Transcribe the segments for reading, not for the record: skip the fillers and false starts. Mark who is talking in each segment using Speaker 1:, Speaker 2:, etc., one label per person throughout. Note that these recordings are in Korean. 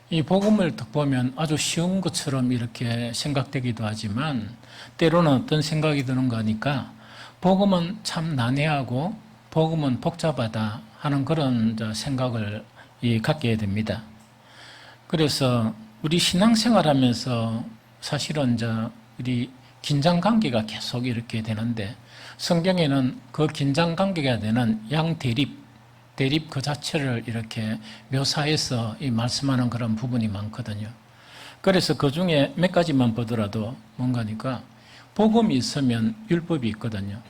Speaker 1: 이 복음을 딱 보면 아주 쉬운 것처럼 이렇게 생각되기도 하지만 때로는 어떤 생각이 드는가 하니까 복음은 참 난해하고 복음은 복잡하다 하는 그런 생각을 갖게 됩니다. 그래서 우리 신앙생활하면서 사실은 우리 긴장관계가 계속 이렇게 되는데 성경에는 그 긴장관계가 되는 대립 그 자체를 이렇게 묘사해서 말씀하는 그런 부분이 많거든요. 그래서 그 중에 몇 가지만 보더라도 뭔가니까 복음이 있으면 율법이 있거든요.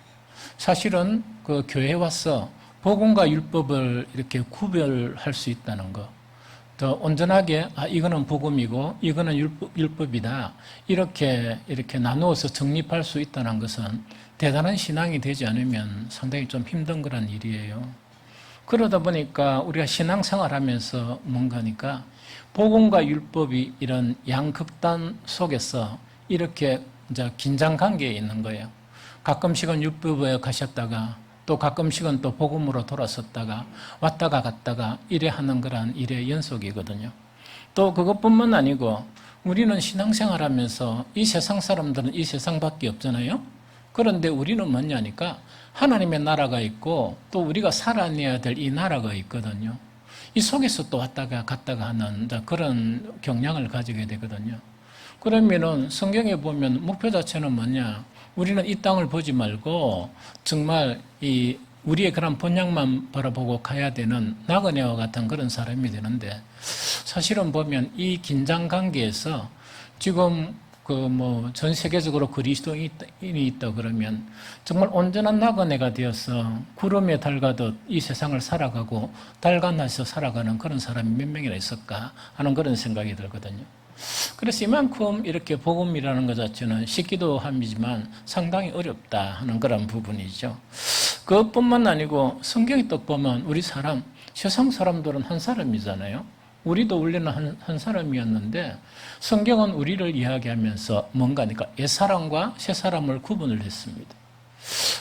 Speaker 1: 사실은 그 교회에 와서 복음과 율법을 이렇게 구별할 수 있다는 거. 더 온전하게 이거는 복음이고 이거는 율법이다. 이렇게 나누어서 정립할 수 있다는 것은 대단한 신앙이 되지 않으면 상당히 좀 힘든 그런 일이에요. 그러다 보니까 우리가 신앙생활하면서 뭔가니까 복음과 율법이 이런 양극단 속에서 이렇게 이제 긴장관계에 있는 거예요. 가끔씩은 율법에 가셨다가 또 가끔씩은 또 복음으로 돌아섰다가 왔다가 갔다가 이래 하는 그런 일의 연속이거든요. 또 그것뿐만 아니고 우리는 신앙생활하면서 이 세상 사람들은 이 세상밖에 없잖아요. 그런데 우리는 뭐냐니까 하나님의 나라가 있고 또 우리가 살아내야 될 이 나라가 있거든요. 이 속에서 또 왔다가 갔다가 하는 그런 경향을 가지게 되거든요. 그러면은 성경에 보면 목표 자체는 뭐냐? 우리는 이 땅을 보지 말고 정말 우리의 그런 본향만 바라보고 가야 되는 나그네와 같은 그런 사람이 되는데 사실은 보면 이 긴장 관계에서 지금 전 세계적으로 그리스도인이 있다 그러면 정말 온전한 나그네가 되어서 구름에 달가듯 이 세상을 살아가고 달관해서 살아가는 그런 사람이 몇 명이나 있을까 하는 그런 생각이 들거든요. 그래서 이만큼 이렇게 복음이라는 것 자체는 쉽기도 함이지만 상당히 어렵다 하는 그런 부분이죠. 그것뿐만 아니고 성경에 또 보면 우리 세상 사람들은 한 사람이잖아요. 우리도 원래는 한 사람이었는데 성경은 우리를 이야기하면서 뭔가니까 옛사람과 새사람을 구분을 했습니다.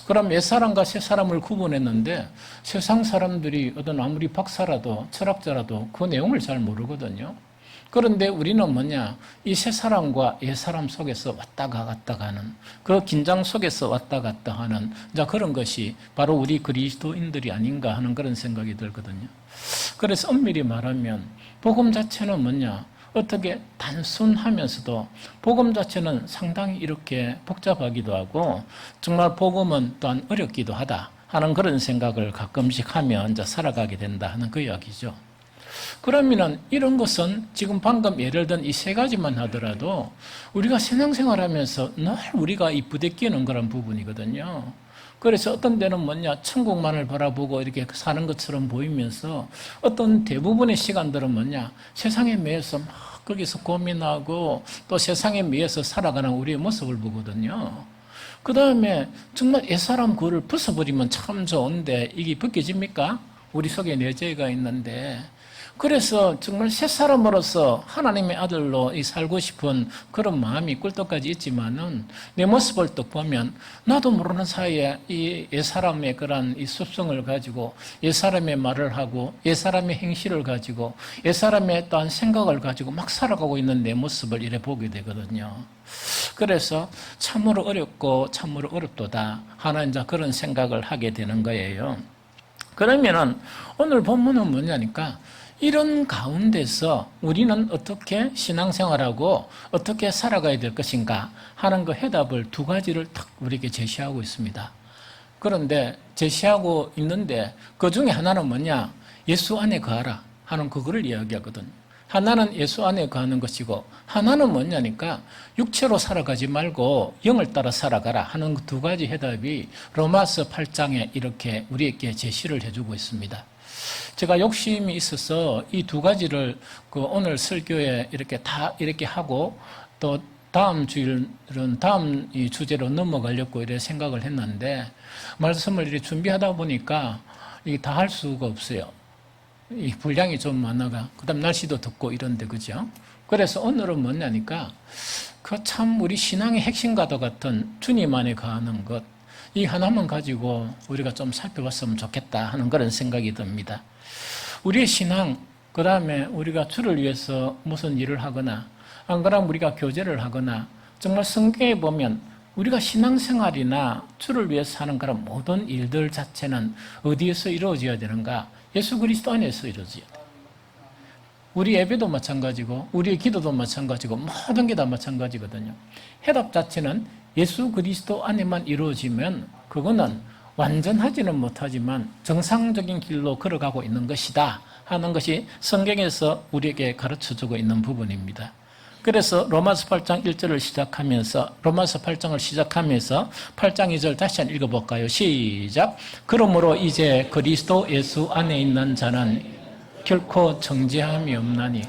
Speaker 1: 그럼 옛사람과 새사람을 구분했는데 세상 사람들이 어떤 아무리 박사라도 철학자라도 그 내용을 잘 모르거든요. 그런데 우리는 뭐냐? 이 새사람과 옛사람 속에서 왔다가 갔다가 하는 그 긴장 속에서 왔다 갔다 하는 그런 것이 바로 우리 그리스도인들이 아닌가 하는 그런 생각이 들거든요. 그래서 엄밀히 말하면 복음 자체는 뭐냐? 어떻게 단순하면서도 복음 자체는 상당히 이렇게 복잡하기도 하고 정말 복음은 또한 어렵기도 하다 하는 그런 생각을 가끔씩 하며 이제 살아가게 된다 하는 그 이야기죠. 그러면은 이런 것은 지금 방금 예를 든 이 세 가지만 하더라도 우리가 신앙생활 하면서 늘 우리가 부대끼는 그런 부분이거든요. 그래서 어떤 데는 뭐냐, 천국만을 바라보고 이렇게 사는 것처럼 보이면서 어떤 대부분의 시간들은 뭐냐, 세상에 매여서 막 거기서 고민하고 또 세상에 매여서 살아가는 우리의 모습을 보거든요. 그 다음에 정말 옛사람 그를 벗어버리면 참 좋은데 이게 벗겨집니까? 우리 속에 내재가 있는데 그래서 정말 새 사람으로서 하나님의 아들로 살고 싶은 그런 마음이 꿀떡까지 있지만은 내 모습을 딱 보면 나도 모르는 사이에 이 옛사람의 그런 이 습성을 가지고 옛사람의 말을 하고 옛사람의 행실을 가지고 옛사람의 또한 생각을 가지고 막 살아가고 있는 내 모습을 이래 보게 되거든요. 그래서 참으로 어렵고 참으로 어렵도다 하는 그런 생각을 하게 되는 거예요. 그러면은 오늘 본문은 뭐냐니까 이런 가운데서 우리는 어떻게 신앙생활하고 어떻게 살아가야 될 것인가 하는 그 해답을 두 가지를 딱 우리에게 제시하고 있습니다. 그런데 제시하고 있는데 그 중에 하나는 뭐냐? 예수 안에 거하라 하는 그거를 이야기하거든요. 하나는 예수 안에 거하는 것이고 하나는 뭐냐니까 육체로 살아가지 말고 영을 따라 살아가라 하는 그 두 가지 해답이 로마서 8장에 이렇게 우리에게 제시를 해주고 있습니다. 제가 욕심이 있어서 이 두 가지를 오늘 설교에 이렇게 하고 또 다음 주일은 다음 이 주제로 넘어가려고 이렇게 생각을 했는데 말씀을 이렇게 준비하다 보니까 이게 다 할 수가 없어요. 이 분량이 좀 많아가 그다음 날씨도 덥고 이런데 그죠? 그래서 오늘은 뭐냐니까 그 참 우리 신앙의 핵심과도 같은 주님 안에 거하는 것 이 하나만 가지고 우리가 좀 살펴봤으면 좋겠다 하는 그런 생각이 듭니다. 우리의 신앙 그 다음에 우리가 주를 위해서 무슨 일을 하거나, 안 그러면 우리가 교제를 하거나, 정말 성경에 보면 우리가 신앙생활이나 주를 위해서 하는 그런 모든 일들 자체는 어디에서 이루어져야 되는가? 예수 그리스도 안에서 이루어져야 돼요. 우리 예배도 마찬가지고 우리의 기도도 마찬가지고 모든 게 다 마찬가지거든요. 해답 자체는 예수 그리스도 안에만 이루어지면 그거는 완전하지는 못하지만 정상적인 길로 걸어가고 있는 것이다 하는 것이 성경에서 우리에게 가르쳐주고 있는 부분입니다. 그래서 로마서 8장 1절을 시작하면서 로마서 8장을 시작하면서 8장 2절 다시 한번 읽어볼까요? 시작. 그러므로 이제 그리스도 예수 안에 있는 자는 결코 정죄함이 없나니.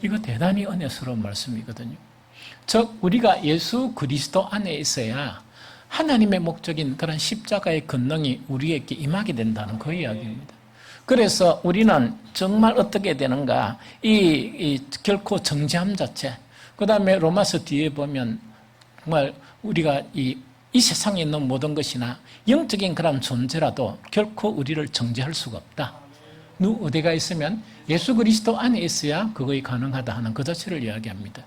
Speaker 1: 이거 대단히 은혜스러운 말씀이거든요. 즉 우리가 예수 그리스도 안에 있어야 하나님의 목적인 그런 십자가의 권능이 우리에게 임하게 된다는 그 이야기입니다. 그래서 우리는 정말 어떻게 되는가? 이 결코 정죄함 자체, 그 다음에 로마서 뒤에 보면 정말 우리가 이 세상에 있는 모든 것이나 영적인 그런 존재라도 결코 우리를 정죄할 수가 없다. 어디가 있으면 예수 그리스도 안에 있어야 그것이 가능하다 하는 그 자체를 이야기합니다.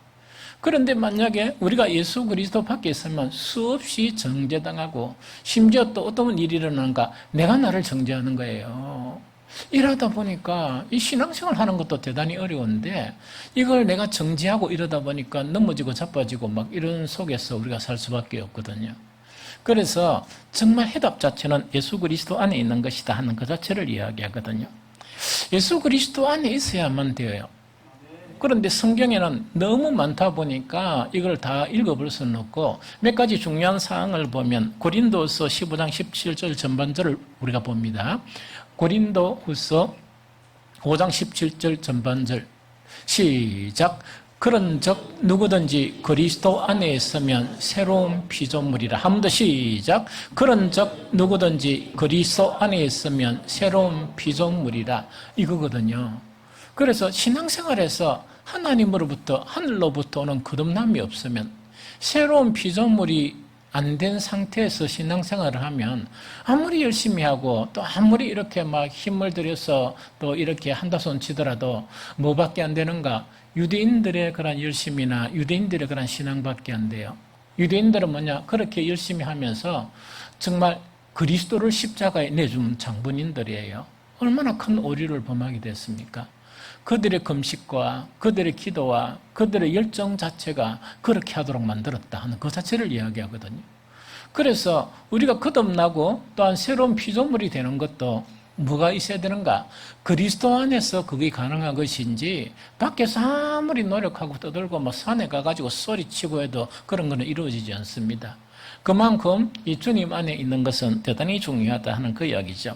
Speaker 1: 그런데 만약에 우리가 예수 그리스도 밖에 있으면 수없이 정죄당하고 심지어 또 어떤 일이 일어나는가? 내가 나를 정죄하는 거예요. 이러다 보니까 이 신앙생활 하는 것도 대단히 어려운데 이걸 내가 정지하고 이러다 보니까 넘어지고 자빠지고 막 이런 속에서 우리가 살 수밖에 없거든요. 그래서 정말 해답 자체는 예수 그리스도 안에 있는 것이다 하는 그 자체를 이야기하거든요. 예수 그리스도 안에 있어야만 돼요. 그런데 성경에는 너무 많다 보니까 이걸 다 읽어볼 수는 없고 몇 가지 중요한 사항을 보면 고린도서 15장 17절 전반절을 우리가 봅니다. 고린도후서 5장 17절 전반절 시작. 그런즉 누구든지 그리스도 안에 있으면 새로운 피조물이라. 한 번 더 시작. 그런즉 누구든지 그리스도 안에 있으면 새로운 피조물이라. 이거거든요. 그래서 신앙생활에서 하나님으로부터 하늘로부터 오는 거듭남이 없으면 새로운 피조물이 안 된 상태에서 신앙생활을 하면 아무리 열심히 하고 또 아무리 이렇게 막 힘을 들여서 또 이렇게 한다손 치더라도 뭐밖에 안 되는가? 유대인들의 그런 열심이나 유대인들의 그런 신앙밖에 안 돼요. 유대인들은 뭐냐? 그렇게 열심히 하면서 정말 그리스도를 십자가에 내준 장본인들이에요. 얼마나 큰 오류를 범하게 됐습니까? 그들의 금식과 그들의 기도와 그들의 열정 자체가 그렇게 하도록 만들었다 하는 그 자체를 이야기하거든요. 그래서 우리가 거듭나고 또한 새로운 피조물이 되는 것도 뭐가 있어야 되는가? 그리스도 안에서 그게 가능한 것인지 밖에서 아무리 노력하고 떠들고 뭐 산에 가가지고 소리치고 해도 그런 것은 이루어지지 않습니다. 그만큼 이 주님 안에 있는 것은 대단히 중요하다 하는 그 이야기죠.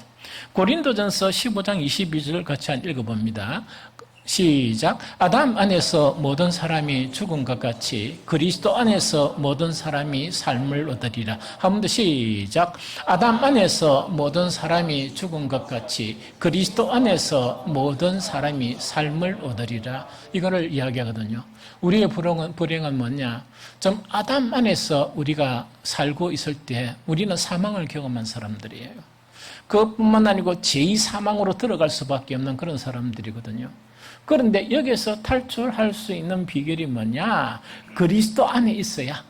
Speaker 1: 고린도전서 15장 22절 같이 한번 읽어봅니다. 시작. 아담 안에서 모든 사람이 죽은 것 같이 그리스도 안에서 모든 사람이 삶을 얻으리라. 한 번 더 시작. 아담 안에서 모든 사람이 죽은 것 같이 그리스도 안에서 모든 사람이 삶을 얻으리라. 이거를 이야기하거든요. 우리의 불행은 뭐냐? 좀 아담 안에서 우리가 살고 있을 때 우리는 사망을 경험한 사람들이에요. 그것뿐만 아니고 제2사망으로 들어갈 수밖에 없는 그런 사람들이거든요. 그런데 여기서 탈출할 수 있는 비결이 뭐냐? 그리스도 안에 있어야.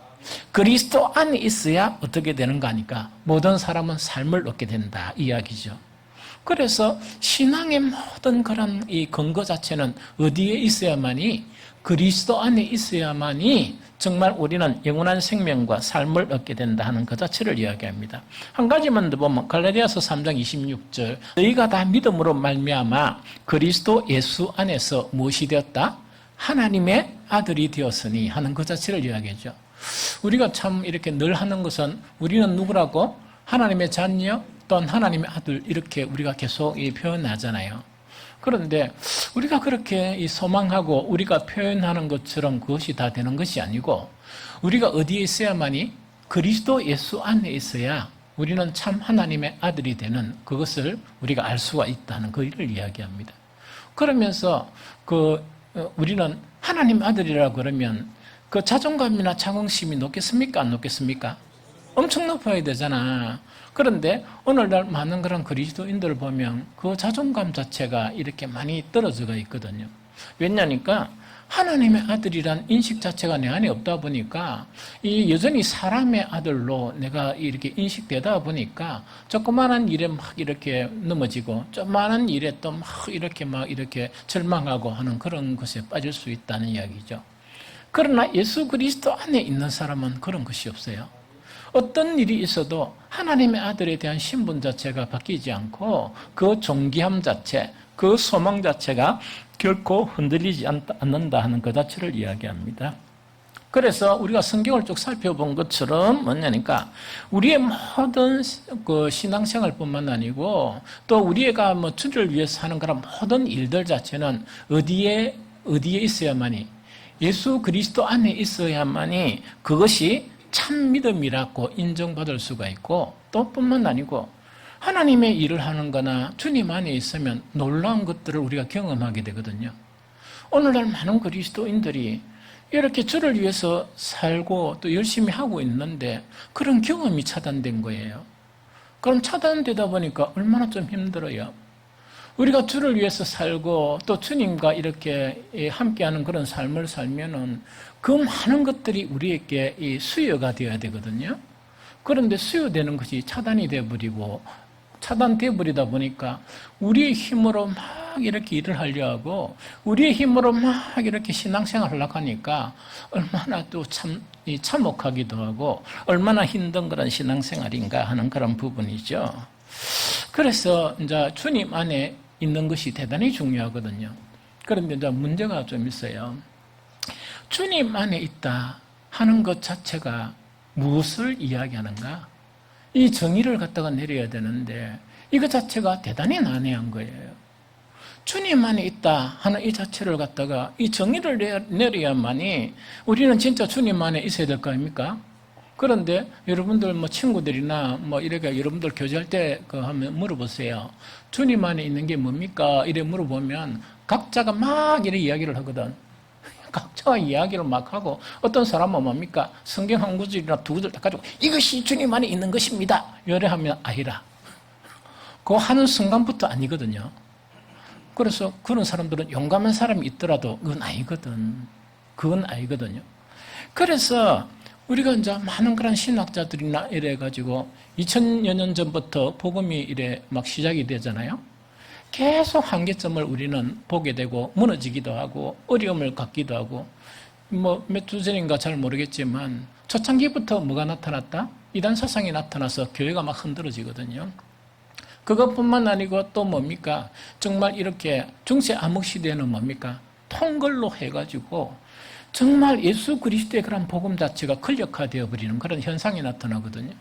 Speaker 1: 그리스도 안에 있어야 어떻게 되는가 하니까 모든 사람은 삶을 얻게 된다 이야기죠. 그래서 신앙의 모든 그런 이 근거 자체는 어디에 있어야만이? 그리스도 안에 있어야만이 정말 우리는 영원한 생명과 삶을 얻게 된다 하는 그 자체를 이야기합니다. 한 가지만 더 보면 갈라디아서 3장 26절 너희가 다 믿음으로 말미암아 그리스도 예수 안에서 무엇이 되었다? 하나님의 아들이 되었으니 하는 그 자체를 이야기하죠. 우리가 참 이렇게 늘 하는 것은 우리는 누구라고? 하나님의 자녀 또는 하나님의 아들 이렇게 우리가 계속 표현하잖아요. 그런데 우리가 그렇게 소망하고 우리가 표현하는 것처럼 그것이 다 되는 것이 아니고 우리가 어디에 있어야만이? 그리스도 예수 안에 있어야 우리는 참 하나님의 아들이 되는 그것을 우리가 알 수가 있다는 그 일을 이야기합니다. 그러면서 우리는 하나님 아들이라고 그러면 그 자존감이나 자긍심이 높겠습니까? 안 높겠습니까? 엄청 높아야 되잖아. 그런데 오늘날 많은 그런 그리스도인들을 보면 그 자존감 자체가 이렇게 많이 떨어져가 있거든요. 왜냐니까 하나님의 아들이란 인식 자체가 내 안에 없다 보니까 이 여전히 사람의 아들로 내가 이렇게 인식되다 보니까 조그마한 일에 막 이렇게 넘어지고 조그마한 일에 또 막 이렇게 절망하고 하는 그런 것에 빠질 수 있다는 이야기죠. 그러나 예수 그리스도 안에 있는 사람은 그런 것이 없어요. 어떤 일이 있어도 하나님의 아들에 대한 신분 자체가 바뀌지 않고 그 존귀함 자체, 그 소망 자체가 결코 흔들리지 않는다 하는 그 자체를 이야기합니다. 그래서 우리가 성경을 쭉 살펴본 것처럼 뭐냐니까 우리의 모든 그 신앙생활뿐만 아니고 또 우리가 뭐 주를 위해서 하는 그런 모든 일들 자체는 어디에 있어야만이 예수 그리스도 안에 있어야만이 그것이 참 믿음이라고 인정받을 수가 있고 또 뿐만 아니고 하나님의 일을 하는 거나 주님 안에 있으면 놀라운 것들을 우리가 경험하게 되거든요. 오늘날 많은 그리스도인들이 이렇게 주를 위해서 살고 또 열심히 하고 있는데 그런 경험이 차단된 거예요. 그럼 차단되다 보니까 얼마나 좀 힘들어요. 우리가 주를 위해서 살고 또 주님과 이렇게 함께하는 그런 삶을 살면은 그 많은 것들이 우리에게 수요가 되어야 되거든요. 그런데 수요되는 것이 차단이 되어버리고 차단되어버리다 보니까 우리의 힘으로 막 이렇게 일을 하려 하고 우리의 힘으로 막 이렇게 신앙생활을 하려고 하니까 얼마나 또 참혹하기도 하고 얼마나 힘든 그런 신앙생활인가 하는 그런 부분이죠. 그래서 이제 주님 안에 있는 것이 대단히 중요하거든요. 그런데 이제 문제가 좀 있어요. 주님 안에 있다 하는 것 자체가 무엇을 이야기하는가? 이 정의를 갖다가 내려야 되는데 이것 자체가 대단히 난해한 거예요. 주님 안에 있다 하는 이 자체를 갖다가 이 정의를 내려야만이 우리는 진짜 주님 안에 있어야 될 거 아닙니까? 그런데 여러분들 뭐 친구들이나 뭐 이렇게 여러분들 교제할 때 하면 물어보세요. 주님 안에 있는 게 뭡니까? 이래 물어보면 각자가 막 이래 이야기를 하거든. 각자가 이야기를 막 하고 어떤 사람은 뭡니까? 성경 한 구절이나 두 구절 딱 가지고 이것이 주님 안에 있는 것입니다. 요래 하면 아니라. 그거 하는 순간부터 아니거든요. 그래서 그런 사람들은 용감한 사람이 있더라도 그건 아니거든. 그건 아니거든요. 그래서 우리가 이제 많은 그런 신학자들이나 이래가지고 2000여 년 전부터 복음이 이래 막 시작이 되잖아요. 계속 한계점을 우리는 보게 되고 무너지기도 하고 어려움을 갖기도 하고 뭐 몇 주 전인가 잘 모르겠지만 초창기부터 뭐가 나타났다? 이단 사상이 나타나서 교회가 막 흔들어지거든요. 그것뿐만 아니고 또 뭡니까? 정말 이렇게 중세 암흑 시대에는 뭡니까? 통걸로 해가지고 정말 예수 그리스도의 그런 복음 자체가 권력화되어 버리는 그런 현상이 나타나거든요.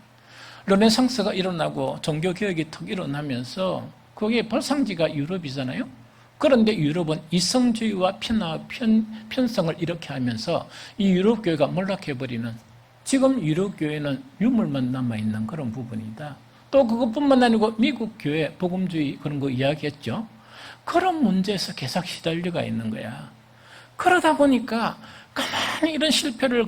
Speaker 1: 르네상스가 일어나고 종교개혁이 턱 일어나면서 그게 발상지가 유럽이잖아요. 그런데 유럽은 이성주의와 편성을 이렇게 하면서 이 유럽 교회가 몰락해버리는 지금 유럽 교회는 유물만 남아있는 그런 부분이다. 또 그것뿐만 아니고 미국 교회 복음주의 그런 거 이야기했죠. 그런 문제에서 계속 시달려가 있는 거야. 그러다 보니까 가만히 이런 실패를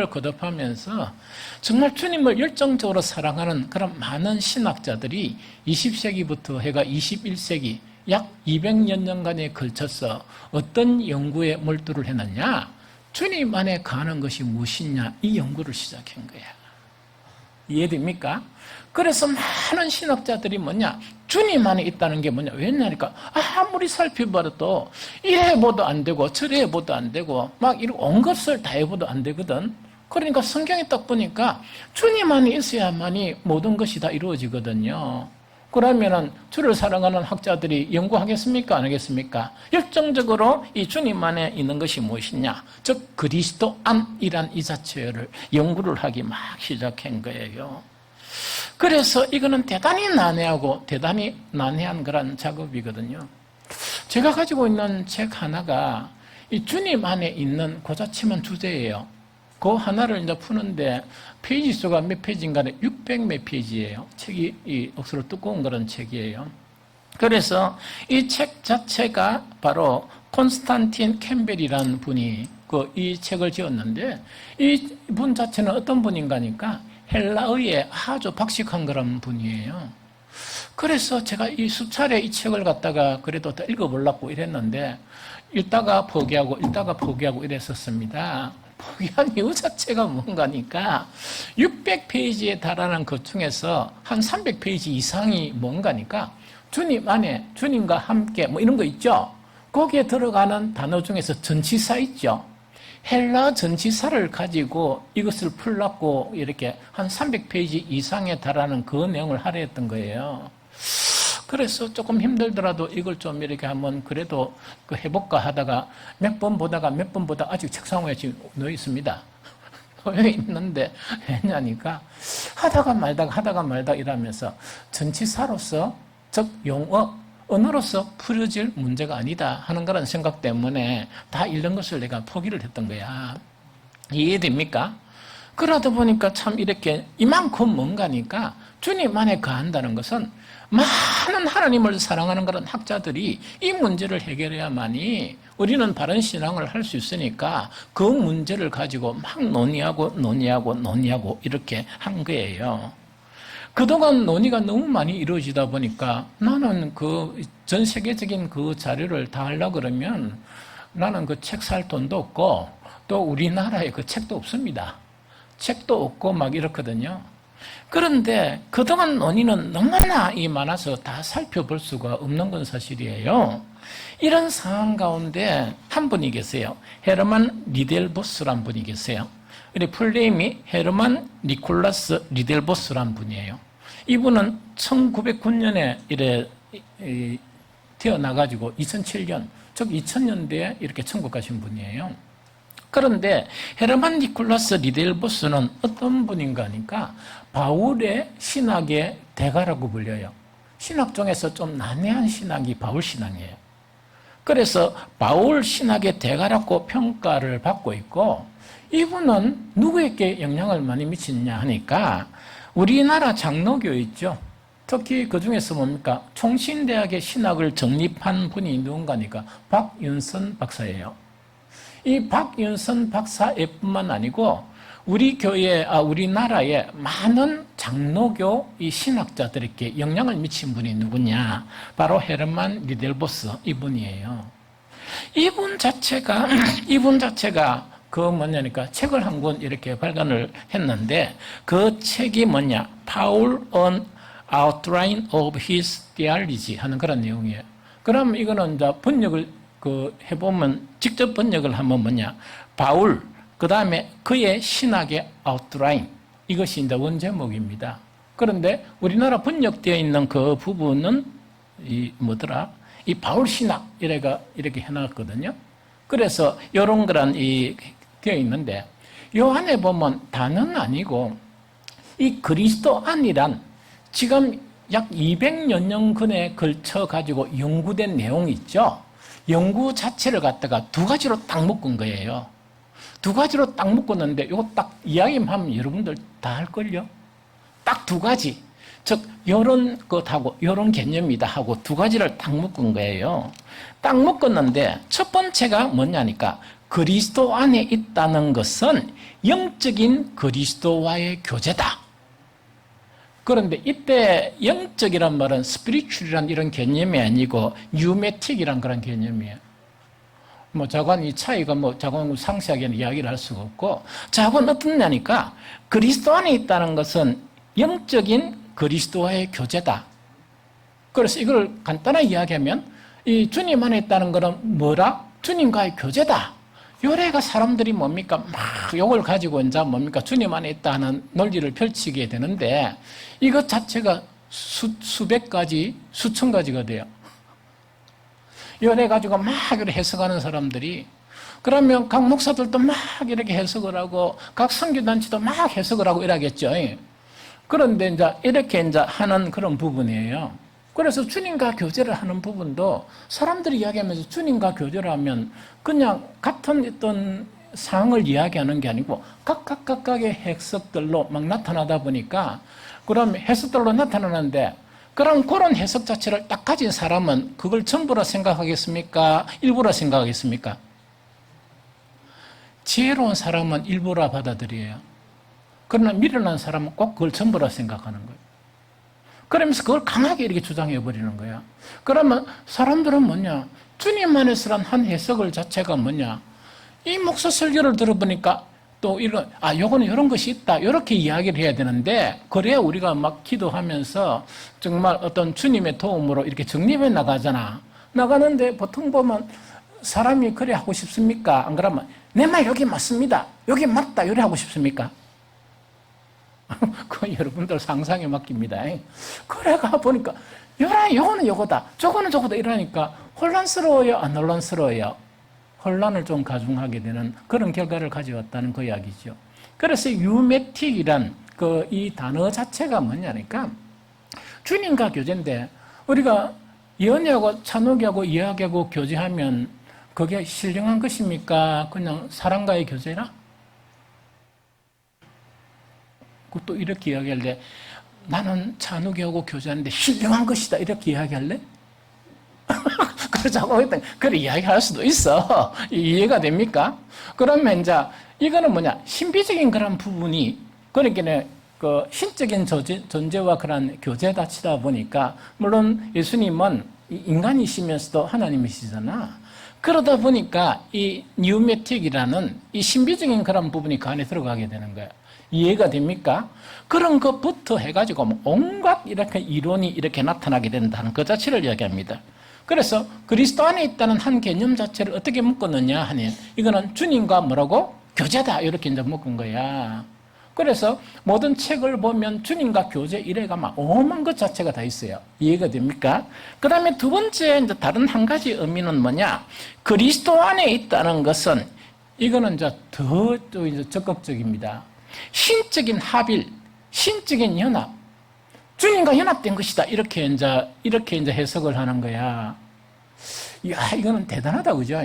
Speaker 1: 거듭하면서 정말 주님을 열정적으로 사랑하는 그런 많은 신학자들이 20세기부터 해가 21세기 약 200여 년간에 걸쳐서 어떤 연구에 몰두를 해놨냐? 주님 안에 가는 것이 무엇이냐? 이 연구를 시작한 거야. 이해됩니까? 그래서 많은 신학자들이 뭐냐? 주님 안에 있다는 게 뭐냐? 왜냐니까 아무리 살펴봐도 이래 해봐도 안 되고 저래 해봐도 안 되고 막 이런 온 것을 다 해봐도 안 되거든. 그러니까 성경에 딱 보니까 주님 안에 있어야만이 모든 것이 다 이루어지거든요. 그러면은 주를 사랑하는 학자들이 연구하겠습니까? 안 하겠습니까? 열정적으로 이 주님 안에 있는 것이 무엇이냐? 즉 그리스도 안이란 이 자체를 연구를 하기 막 시작한 거예요. 그래서 이거는 대단히 난해하고 대단히 난해한 그런 작업이거든요. 제가 가지고 있는 책 하나가 이 주님 안에 있는 그 자체만 주제예요. 그 하나를 이제 푸는데 페이지 수가 몇 페이지인가는 600몇 페이지예요. 책이 이 억수로 두꺼운 그런 책이에요. 그래서 이 책 자체가 바로 콘스탄틴 캠벨이라는 분이 이 책을 지었는데 이 분 자체는 어떤 분인가니까 헬라어에 아주 박식한 그런 분이에요. 그래서 제가 이 수차례 이 책을 갖다가 그래도 더 읽어보려고 이랬는데 읽다가 포기하고 이랬었습니다. 포기한 이유 자체가 뭔가니까 600페이지에 달하는 것 중에서 한 300페이지 이상이 뭔가니까 주님 안에 주님과 함께 뭐 이런 거 있죠. 거기에 들어가는 단어 중에서 전치사 있죠. 헬라 전치사를 가지고 이것을 풀려고 이렇게 한 300페이지 이상에 달하는 그 내용을 하려 했던 거예요. 그래서 조금 힘들더라도 이걸 좀 이렇게 한번 그래도 해볼까 하다가 몇 번 보다가 아직 책상 위에 지금 놓여 있습니다. 놓여 있는데 왜냐니까 하다가 말다가 이러면서 전치사로서 즉 언어로서 풀어질 문제가 아니다 하는 그런 생각 때문에 다 읽는 것을 내가 포기를 했던 거야. 이해됩니까? 그러다 보니까 참 이렇게 이만큼 뭔가니까 주님 안에 거한다는 것은 많은 하나님을 사랑하는 그런 학자들이 이 문제를 해결해야만이 우리는 바른 신앙을 할 수 있으니까 그 문제를 가지고 막 논의하고 이렇게 한 거예요. 그동안 논의가 너무 많이 이루어지다 보니까 나는 그 전 세계적인 그 자료를 다 하려고 그러면 나는 그 책 살 돈도 없고 또 우리나라에 그 책도 없습니다. 책도 없고 막 이렇거든요. 그런데 그동안 논의는 너무나 많아서 다 살펴볼 수가 없는 건 사실이에요. 이런 상황 가운데 한 분이 계세요. 헤르만 리델보스란 분이 계세요. 풀네임이 헤르만 니콜라스 리델보스란 분이에요. 이분은 1909년에 태어나가지고 2007년, 즉 2000년대에 이렇게 천국 가신 분이에요. 그런데 헤르만 니콜라스 리델보스는 어떤 분인가 하니까 바울의 신학의 대가라고 불려요. 신학 중에서 좀 난해한 신학이 바울 신학이에요. 그래서 바울 신학의 대가라고 평가를 받고 있고 이분은 누구에게 영향을 많이 미치느냐 하니까 우리나라 장로교 있죠. 특히 그 중에서 뭡니까? 총신대학의 신학을 정립한 분이 누군가니까 박윤선 박사예요. 이 박윤선 박사뿐만 아니고 우리나라의 많은 장로교 이 신학자들에게 영향을 미친 분이 누구냐? 바로 헤르만 리델보스 이분이에요. 이분 자체가 그 뭐냐니까 책을 한 권 이렇게 발간을 했는데 그 책이 뭐냐? Paul on Outline of His Theology 하는 그런 내용이에요. 그럼 이거는 이제 번역을 해보면 직접 번역을 하면 뭐냐? 바울 그 다음에 그의 신학의 아웃라인 이것이 이제 원제목입니다. 그런데 우리나라 번역되어 있는 그 부분은 이 바울 신학 이렇게 해놨거든요. 그래서 이런 거란 되어 있는데 요 안에 보면 단은 아니고 이 그리스도 안이란 지금 약 200여 년근에 걸쳐 가지고 연구된 내용이 있죠. 연구 자체를 갖다가 두 가지로 딱 묶은 거예요. 두 가지로 딱 묶었는데 이거 딱 이야기만 하면 여러분들 다 할걸요? 딱 두 가지. 즉 요런 것하고 요런 개념이다 하고 두 가지를 딱 묶은 거예요. 딱 묶었는데 첫 번째가 뭐냐니까 그리스도 안에 있다는 것은 영적인 그리스도와의 교제다. 그런데 이때 영적이란 말은 스피리추얼이란 이런 개념이 아니고 뉴메틱이란 그런 개념이에요. 자관 이 차이가 자관 상세하게 이야기를 할 수가 없고 자관 어떻냐니까 그리스도 안에 있다는 것은 영적인 그리스도와의 교제다. 그래서 이걸 간단하게 이야기하면 이 주님 안에 있다는 것은 뭐라? 주님과의 교제다. 요래가 사람들이 뭡니까? 막 요걸 가지고 이제 뭡니까? 주님 안에 있다는 논리를 펼치게 되는데 이것 자체가 수백 가지, 수천 가지가 돼요. 요래 가지고 막 이렇게 해석하는 사람들이 그러면 각 목사들도 막 이렇게 해석을 하고 각 선교단체도 막 해석을 하고 이러겠죠. 그런데 이제 이렇게 이제 하는 그런 부분이에요. 그래서 주님과 교제를 하는 부분도 사람들이 이야기하면서 주님과 교제를 하면 그냥 같은 어떤 상황을 이야기하는 게 아니고 각각의 해석들로 막 나타나다 보니까 그럼 해석들로 나타나는데 그럼 그런 해석 자체를 딱 가진 사람은 그걸 전부라 생각하겠습니까? 일부라 생각하겠습니까? 지혜로운 사람은 일부라 받아들여요. 그러나 미련한 사람은 꼭 그걸 전부라 생각하는 거예요. 그러면서 그걸 강하게 이렇게 주장해 버리는 거야. 그러면 사람들은 뭐냐? 주님 안에서란 한 해석을 자체가 뭐냐? 이 목사 설교를 들어보니까 또 이런, 요거는 이런 것이 있다. 이렇게 이야기를 해야 되는데, 그래야 우리가 막 기도하면서 정말 어떤 주님의 도움으로 이렇게 정립해 나가잖아. 나가는데 보통 보면 사람이 그래 하고 싶습니까? 안 그러면 내 말 여기 맞습니다. 여기 맞다. 이래 하고 싶습니까? 그 여러분들 상상에 맡깁니다. 그래가 보니까 요거는 요거다. 저거는 저거다. 이러니까 혼란스러워요? 안 혼란스러워요? 혼란을 좀 가중하게 되는 그런 결과를 가져왔다는 그 이야기죠. 그래서 유메틱이란 이 단어 자체가 뭐냐니까 주님과 교제인데 우리가 연애하고 찬옥이하고 이야기하고 교제하면 그게 신령한 것입니까? 그냥 사람과의 교제라? 또 이렇게 이야기할래? 나는 찬욱이하고 교제하는데 신령한 것이다. 이렇게 이야기할래? 그러자고 했더니, 그래, 이야기할 수도 있어. 이해가 됩니까? 그러면 이제, 이거는 뭐냐? 신비적인 그런 부분이, 그러니까 그 신적인 존재와 그런 교제다 치다 보니까, 물론 예수님은 인간이시면서도 하나님이시잖아. 그러다 보니까 이 뉴메틱이라는 이 신비적인 그런 부분이 그 안에 들어가게 되는 거야. 이해가 됩니까? 그런 것부터 해가지고 온갖 이렇게 이론이 이렇게 나타나게 된다는 그 자체를 이야기합니다. 그래서 그리스도 안에 있다는 한 개념 자체를 어떻게 묶었느냐 하니 이거는 주님과 뭐라고? 교제다. 이렇게 이제 묶은 거야. 그래서 모든 책을 보면 주님과 교제 이래가 막 오만 것 자체가 다 있어요. 이해가 됩니까? 그 다음에 두 번째 이제 다른 한 가지 의미는 뭐냐? 그리스도 안에 있다는 것은 이거는 이제 더 이제 적극적입니다. 신적인 합일, 신적인 연합, 주님과 연합된 것이다. 이렇게 이제 해석을 하는 거야. 이야, 이거는 대단하다, 그죠?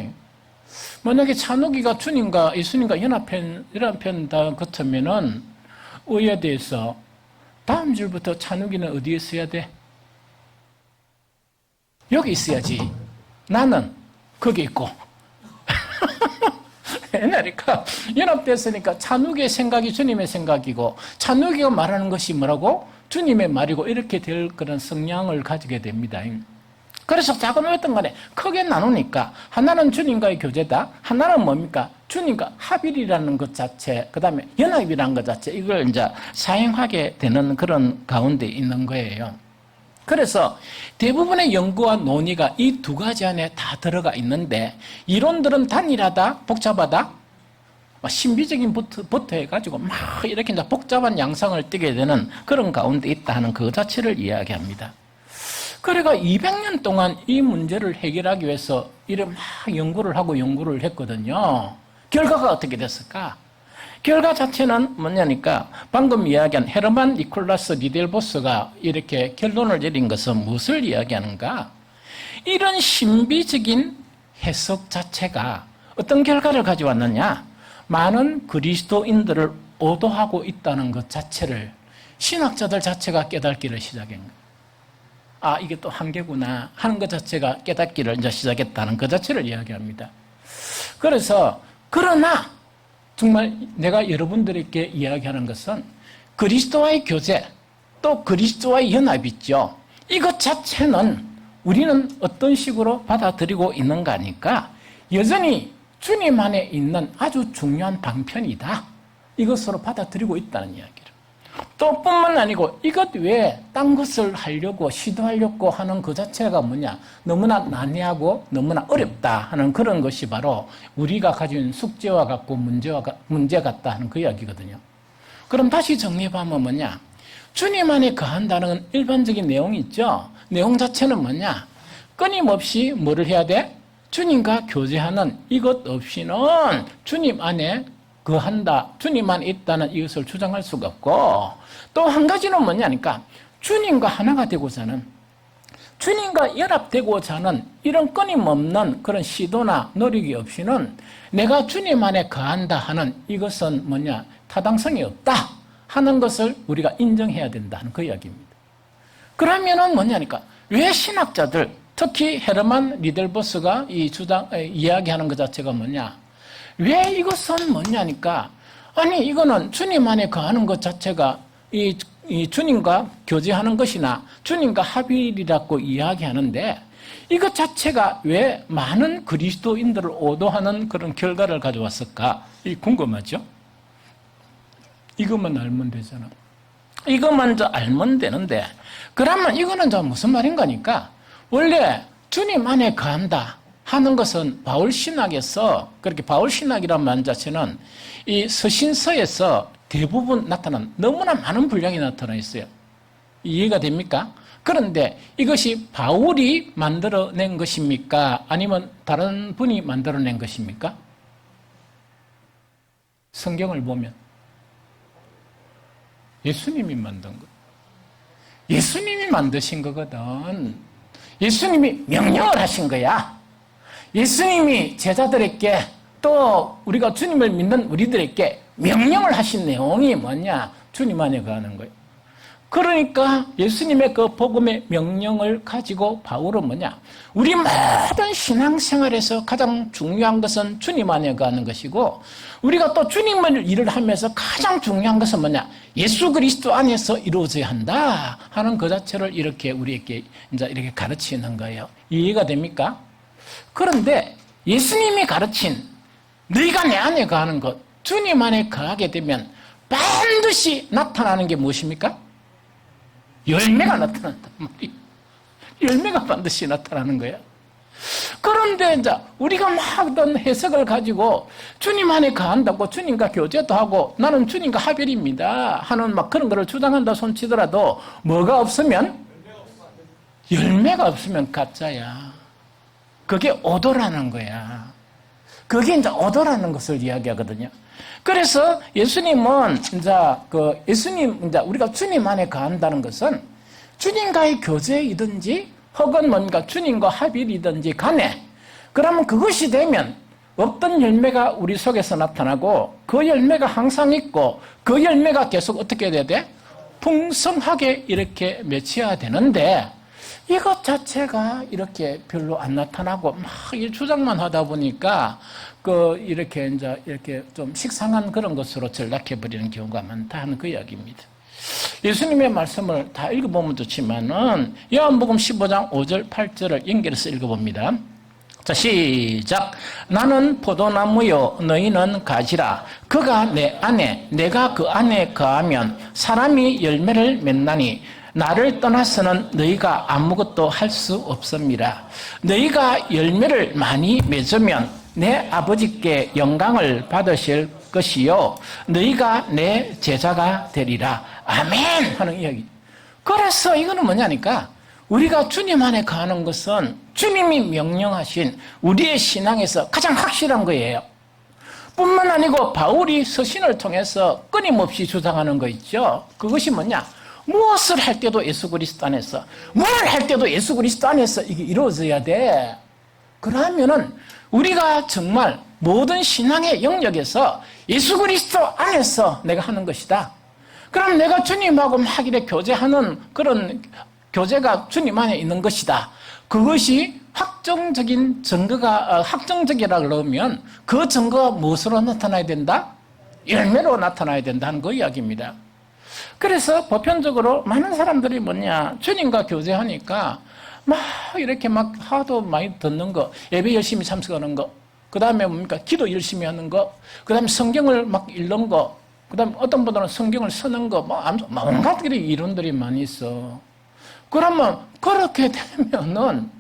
Speaker 1: 만약에 찬욱이가 주님과 예수님과 연합한다 같으면은 의회대에서 다음 줄부터 찬욱이는 어디에 있어야 돼? 여기 있어야지. 나는 거기 있고. 그러니까 연합됐으니까 찬욱의 생각이 주님의 생각이고 찬욱이가 말하는 것이 뭐라고? 주님의 말이고 이렇게 될 그런 성향을 가지게 됩니다. 그래서 작은 어떤 간에 크게 나누니까 하나는 주님과의 교제다. 하나는 뭡니까? 주님과 합일이라는 것 자체, 그 다음에 연합이라는 것 자체, 이걸 이제 사용하게 되는 그런 가운데 있는 거예요. 그래서 대부분의 연구와 논의가 이 두 가지 안에 다 들어가 있는데 이론들은 단일하다, 복잡하다, 신비적인 부터 해가지고 막 이렇게 이제 복잡한 양상을 띠게 되는 그런 가운데 있다 하는 그 자체를 이야기합니다. 그래가 200년 동안 이 문제를 해결하기 위해서 이래 막 연구를 했거든요. 결과가 어떻게 됐을까? 결과 자체는 뭐냐니까 방금 이야기한 헤르만 니콜라스 리델보스가 이렇게 결론을 내린 것은 무엇을 이야기하는가? 이런 신비적인 해석 자체가 어떤 결과를 가져왔느냐? 많은 그리스도인들을 오도하고 있다는 것 자체를 신학자들 자체가 깨닫기를 시작한 거예요. 이게 또 한계구나 하는 것 자체가 깨닫기를 이제 시작했다는 그 자체를 이야기합니다. 그래서 그러나 정말 내가 여러분들에게 이야기하는 것은 그리스도와의 교제 또 그리스도와의 연합이 있죠. 이것 자체는 우리는 어떤 식으로 받아들이고 있는가 하니까 여전히 주님 안에 있는 아주 중요한 방편이다. 이것으로 받아들이고 있다는 이야기를. 또 뿐만 아니고 이것 외에 딴 것을 하려고 시도하려고 하는 그 자체가 뭐냐? 너무나 난해하고 너무나 어렵다 하는 그런 것이 바로 우리가 가진 숙제와 같고 문제 같다 하는 그 이야기거든요. 그럼 다시 정리해보면 뭐냐? 주님 안에 거한다는 일반적인 내용이 있죠. 내용 자체는 뭐냐? 끊임없이 뭐를 해야 돼? 주님과 교제하는 이것 없이는 주님 안에 거한다, 주님 안에 있다는 이것을 주장할 수가 없고 또 한 가지는 뭐냐니까 주님과 하나가 되고자 하는 주님과 연합되고자 하는 이런 끊임없는 그런 시도나 노력이 없이는 내가 주님 안에 거한다 하는 이것은 뭐냐? 타당성이 없다 하는 것을 우리가 인정해야 된다는 그 이야기입니다. 그러면은 뭐냐니까 왜 신학자들 특히 헤르만 리델보스가 이야기하는 것 자체가 뭐냐? 왜 이것은 뭐냐니까 아니 이거는 주님 안에 거하는 것 자체가 이 주님과 교제하는 것이나 주님과 합일이라고 이야기하는데 이것 자체가 왜 많은 그리스도인들을 오도하는 그런 결과를 가져왔을까? 이 궁금하죠? 이것만 알면 되잖아. 이것만 알면 되는데 그러면 이거는 무슨 말인가니까 원래 주님 안에 거한다 하는 것은 바울신학에서 그렇게 바울신학이라는 말 자체는 이 서신서에서 대부분 나타난 너무나 많은 분량이 나타나 있어요. 이해가 됩니까? 그런데 이것이 바울이 만들어낸 것입니까? 아니면 다른 분이 만들어낸 것입니까? 성경을 보면 예수님이 만든 거. 예수님이 만드신 거거든. 예수님이 명령을 하신 거야. 예수님이 제자들에게 또 우리가 주님을 믿는 우리들에게 명령을 하신 내용이 뭐냐? 주님 안에 거하는 거예요. 그러니까 예수님의 그 복음의 명령을 가지고 바울은 뭐냐? 우리 모든 신앙생활에서 가장 중요한 것은 주님 안에 거하는 것이고 우리가 또 주님을 일을 하면서 가장 중요한 것은 뭐냐? 예수 그리스도 안에서 이루어져야 한다 하는 그 자체를 이렇게 우리에게 이제 이렇게 가르치는 거예요. 이해가 됩니까? 그런데 예수님이 가르친 너희가 내 안에 거하는 것, 주님 안에 거하게 되면 반드시 나타나는 게 무엇입니까? 열매가 나타난단 말이에요. 열매가 반드시 나타나는 거야. 그런데 이제 우리가 막 어떤 해석을 가지고 주님 안에 거한다고 주님과 교제도 하고 나는 주님과 하별입니다 하는 막 그런 거를 주장한다 손치더라도 뭐가 없으면? 열매가 없으면 가짜야. 그게 오도라는 거야. 그게 이제 오도라는 것을 이야기하거든요. 그래서 예수님은 이제 우리가 주님 안에 거한다는 것은 주님과의 교제이든지 혹은 뭔가 주님과 합일이든지 간에 그러면 그것이 되면 어떤 열매가 우리 속에서 나타나고 그 열매가 항상 있고 그 열매가 계속 어떻게 돼야 돼? 풍성하게 이렇게 맺혀야 되는데 이것 자체가 이렇게 별로 안 나타나고 막 주장만 하다 보니까 이렇게 좀 식상한 그런 것으로 전락해버리는 경우가 많다 하는 그 이야기입니다. 예수님의 말씀을 다 읽어보면 좋지만은 요한복음 15장 5절 8절을 연결해서 읽어봅니다. 자, 시작. 나는 포도나무요 너희는 가지라. 그가 내 안에 내가 그 안에 거하면 사람이 열매를 맺나니 나를 떠나서는 너희가 아무것도 할 수 없습니다. 너희가 열매를 많이 맺으면 내 아버지께 영광을 받으실 것이요 너희가 내 제자가 되리라. 아멘 하는 이야기. 그래서 이거는 뭐냐니까 우리가 주님 안에 거하는 것은 주님이 명령하신 우리의 신앙에서 가장 확실한 거예요. 뿐만 아니고 바울이 서신을 통해서 끊임없이 주장하는 거 있죠. 그것이 뭐냐? 무엇을 할 때도 예수 그리스도 안에서, 뭘 할 때도 예수 그리스도 안에서 이게 이루어져야 돼. 그러면은 우리가 정말 모든 신앙의 영역에서 예수 그리스도 안에서 내가 하는 것이다. 그럼 내가 주님하고 막 이렇게 교제하는 그런 교제가 주님 안에 있는 것이다. 그것이 확정적인 증거가, 확정적이라 그러면 그 증거가 무엇으로 나타나야 된다? 열매로 나타나야 된다는 그 이야기입니다. 그래서 보편적으로 많은 사람들이 뭐냐, 주님과 교제하니까 막 이렇게 막 하도 많이 듣는 거, 예배 열심히 참석하는 거, 그 다음에 뭡니까? 기도 열심히 하는 거, 그 다음에 성경을 막 읽는 거, 그 다음에 어떤 분들은 성경을 쓰는 거, 온갖 이론들이 많이 있어. 그러면 그렇게 되면은